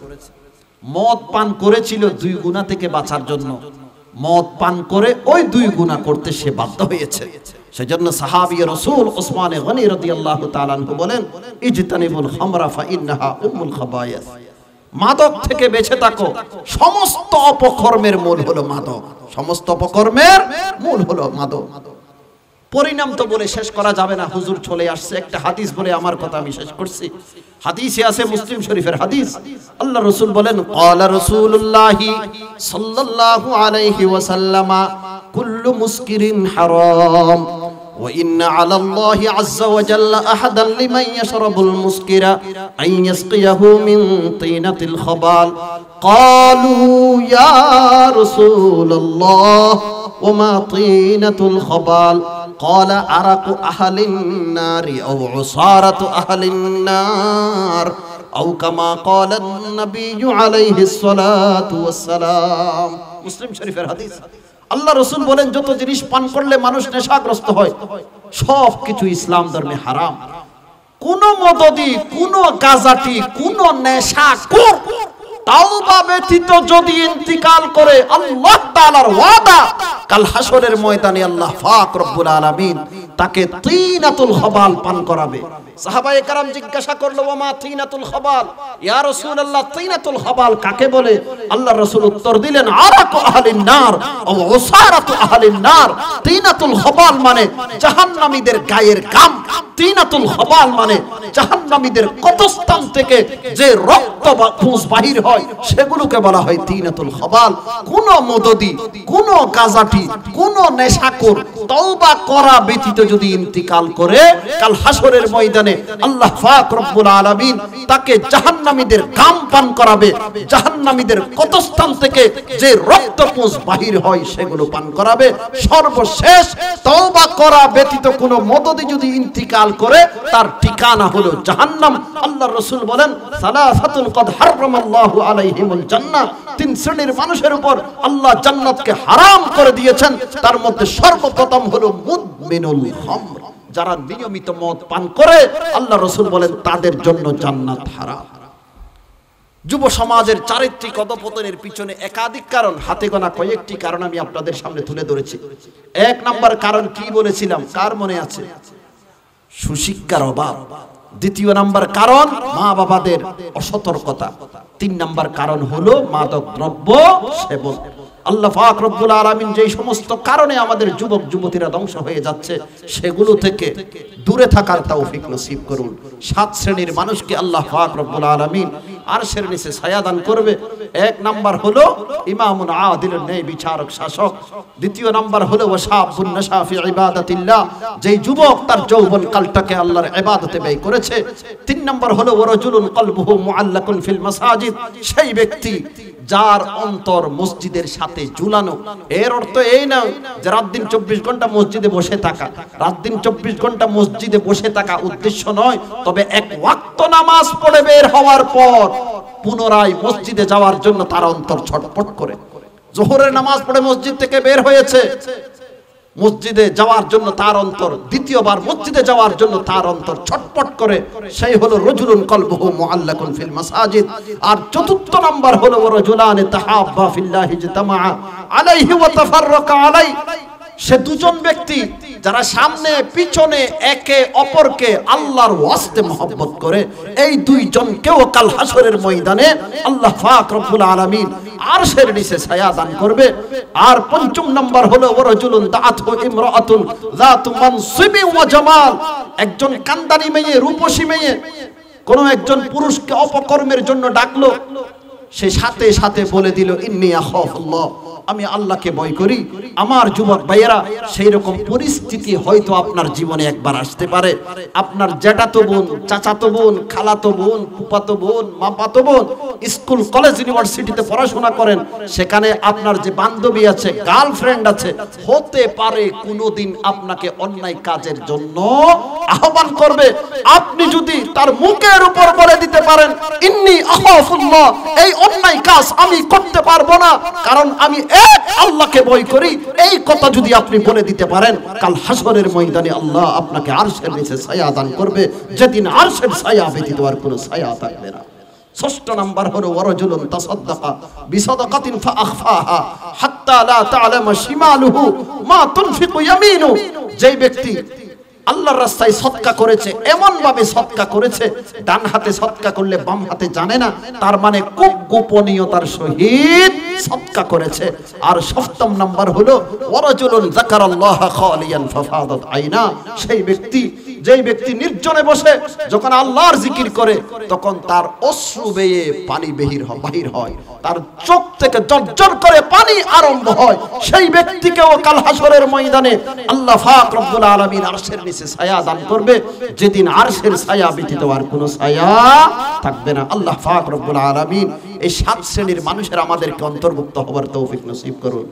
মদ পান করেছিল 2 গুনাহ থেকে বাঁচার জন্য, মদ পান করে ওই 2 গুনাহ করতে সে বাধ্য হয়েছে। সেজন্য সাহাবী রাসূল উসমান গনি রাদিয়াল্লাহু তাআলা আনহু বলেন, ইজতানিবুল খামরা ফাইন্নাহা উম্মুল খাবায়েস। মাদক থেকে বেঁচে থাকো, সমস্ত অপকর্মের মূল হলো মাদক, সমস্ত অপকর্মের মূল হলো মাদক। পরিণাম তো বলে শেষ করা যাবে না, হুজুর চলে আসছে, একটা হাদিস বলে আমার কথা আমি শেষ করছি। হাদিসে আছে, মুসলিম শরীফের হাদিস, আল্লাহ রাসূল বলেন, ক্বালা রাসূলুল্লাহি সাল্লাল্লাহু আলাইহি ওয়াসাল্লামা কুল্লু মুসকিরিন হারাম ওয়া ইন্না আলা আল্লাহি আযজা ওয়া জাল্লা আহাদান লিমান ইয়াশরাবুল মুসকিরা আন ইয়াসকিয়াহু মিন তিনাতিল খাবাল। ক্বালু ইয়া রাসূলুল্লাহ ওয়া মা তিনাতুল খাবাল? قال عرق أهل النار أو عصارة أهل النار أو كما قال النبي عليه الصلاة والسلام। মুসলিম শরীফের হাদিস। আল্লাহ রাসূল বলেন, যত জিনিস পান করলে মানুষ নেশাগ্রস্ত হয় সব কিছু ইসলাম ধর্মে হারাম। কোন মদদি, কোন গাজাটি, কোন নেশাখোর তাওবা ব্যতীত যদি ইন্তিকাল করে, আল্লাহ তাআলার ওয়াদা কাল হাসরের ময়দানে আল্লাহ পাক রব্বুল আলামিন তাকে তিনাতুল খাবাল পান করাবে। সাহাবায়ে কেরাম জিজ্ঞাসা করলো, ওয়া মা তিনাতুল খাবাল? ইয়া রাসূলুল্লাহ, তিনাতুল খাবাল কাকে বলে? আল্লাহ রাসূল উত্তর দিলেন, আরাকু আহলিন নার ও উসারাতু আহলিন নার। তিনাতুল খাবাল মানে জাহান্নামীদের গায়ের ঘাম, তিনাতুল খাবাল মানে জাহান্নামীদের কতস্থান থেকে যে রক্ত বা পুঁজ বাহির হয় সেগুলোকে বলা হয় তিনাতুল খাবাল। কোন মদদি, কোন গাজাটি, কোন নেশাখোর তওবা করা ব্যতীত যদি ইন্তিকাল করে, কাল হাসরের ময়দানে আল্লাহ পাক রব্বুল আলামিন তাকে জাহান্নামীদের ঘাম পান করাবে, জাহান্নামীদের কতস্থান থেকে যে রক্ত পুঁজ বাহির হয় সেগুলো পান করাবে। সর্বশেষ তওবা করা ব্যতীত কোন মদদি যদি ইন্তিকাল করে, তার ঠিকানা হলো জাহান্নাম। আল্লাহর রাসূল বলেন, সালাসাতুন কদ হারামাল্লাহু আলাইহিমুল জান্নাহ। 3 শ্রেণীর মানুষের উপর আল্লাহ জান্নাতকে হারাম করে দিয়েছেন, তার মধ্যে সর্বপ্রথম হলো মুদমিনুল খামর। যারা নিয়মিত মদ পান করে, আল্লাহ রাসূল বলেন তাদের জন্য জান্নাত হারাম। যুব সমাজের চারিত্রিক অধঃপতনের পিছনে একাধিক কারণ, হাতে গোনা কয়েকটি কারণ আমি আপনাদের সামনে তুলে ধরেছি। 1 নাম্বার কারণ কি বলেছিলাম, কার মনে আছে? সুশিক্ষার অভাব। 2 নাম্বার কারণ মা বাবাদের অসতর্কতা। 3 নাম্বার কারণ হলো মাদক দ্রব্য সেবন। আল্লাহ পাক রব্বুল আলামিন যেই সমস্ত কারণে আমাদের যুবক যুবতীরা ধ্বংস হয়ে যাচ্ছে সেগুলো থেকে দূরে থাকার তৌফিক নসিব করুন। 7 শ্রেণীর মানুষকে আল্লাহ পাক রব্বুল আলামিন আরশের নিচে ছায়া দান করবে। 1 নাম্বার হলো ইমামুন আদিলুন, ন্যায় বিচারক শাসক। 2 নাম্বার হলো ওয়াশাবুন নাশা ফি ইবাদাতিল্লাহ, যেই যুবক তার যৌবন কালটাকে আল্লাহর ইবাদতে ব্যয় করেছে। 3 নাম্বার হলো ওয়ারাজুলুন কলবুহু মুআল্লাকুন ফিল মাসাজিদ, সেই ব্যক্তি যার অন্তর মসজিদের সাথে ঝুলানো। এর অর্থ এই না যে রাত দিন 24 ঘন্টা মসজিদে বসে থাকা, রাত দিন 24 ঘন্টা মসজিদে বসে থাকা উদ্দেশ্য নয়। তবে 1 ওয়াক্ত নামাজ পড়ে বের হওয়ার পর পুনরায় মসজিদে যাওয়ার জন্য তার অন্তর ছটফট করে। জোহরের নামাজ পড়ে মসজিদ থেকে বের হয়েছে, মসজিদে যাওয়ার জন্য তার অন্তর, দ্বিতীয়বার মসজিদে যাওয়ার জন্য তার অন্তর ছটফট করে, সেই হলো রাজুলুন কলবুহু মুআল্লাকুন ফিল মাসাজিদ। আর 4 নাম্বার হলো রাজুলানি তাহাব্বা ফিল্লাহি ইজতামা আলাইহি ওয়া তাফাররাকা আলাইহি, সে 2জন ব্যক্তি যারা সামনে পিছনে একে অপরকে আল্লাহর ওয়াস্তে মহব্বত করে, এই 2 জনকেও কাল হাসরের ময়দানে আল্লাহ পাক রব্বুল আলামিন আরশের নিচে ছায়া দান করবে। আর 5 নাম্বার হলো ওয়ারাজুলুন দাআতহু ইমরাআতুন যাতু মানসিবি ওয়া জামাল, একজন কান্দানি মেয়ে, রূপসী মেয়ে কোন একজন পুরুষকে অপকর্মের জন্য ডাকলো, সে সাথে সাথে বলে দিল ইন্নী আখাফুল্লাহ, আমি আল্লাহকে ভয় করি। আমার যুবক ভাইয়েরা, সেই রকম পরিস্থিতি হয়তো আপনার জীবনে একবার আসতে পারে। আপনার জ্যাঠাতো বোন, চাচাতো বোন, খালাতো বোন, ফুফাতো বোন, মামাতো বোন স্কুল কলেজ ইউনিভার্সিটিতে পড়াশোনা করেন, সেখানে আপনার যে বান্ধবী আছে, গার্লফ্রেন্ড আছে, হতে পারে কোনোদিন আপনাকে অন্যায় কাজের জন্য আহ্বান করবে। আপনি যদি তার মুখের উপর বলে দিতে পারেন ইন্নী আখাফুল্লাহ, এই অন্যায় কাজ আমি করতে পারবো না, কারণ আমি এক আল্লাহকে ভয় করি, এই কথা যদি আপনি বলে দিতে পারেন, কাল হাসরের ময়দানে আল্লাহ আপনাকে আরশের নিচে ছায়া দান করবে, যেদিন আরশের ছায়া ব্যতীত আর কোনো ছায়া থাকবে না। ষষ্ঠ নাম্বার হলো ওয়ারাজুলুন তাসাদ্দাকা বিসাদাকাতিন ফাআখফাহা হাত্তা লা তা'লামা শিমালুহু মা তুনফিকু ইয়ামিনু। যেই ব্যক্তি আল্লাহর রাস্তায় সদকা করেছে, এমন ভাবে সদকা করেছে ডান হাতে সদকা করলে বাম হাতে জানে না, তার মানে খুব গোপনীয়তার সহিত সদকা করেছে। আর সপ্তম নাম্বার হলো ওয়ারাজুলুন যাকারাল্লাহা খালিয়ান ফাফাদাত আইনা। সেই ব্যক্তি, যেই ব্যক্তি নির্জনে বসে যখন আল্লাহর জিকির করে তখন তার অশ্রু বেয়ে পানি বাহির হয়, তার চোখ থেকে জর্জর করে পানি আরম্ভ হয়। সেই ব্যক্তিকেও কাল হাসরের ময়দানে আল্লাহ পাক রব্বুল আলামিন আরশের নিচে ছায়া দান করবে, যেদিন আরশের ছায়া ব্যতীত আর কোনো ছায়া থাকবে না। আল্লাহ পাক রব্বুল আলামিন এই 7 শ্রেণীর মানুষের আমাদেরকে অন্তর্ভুক্ত হওয়ার তৌফিক নসিব করুন।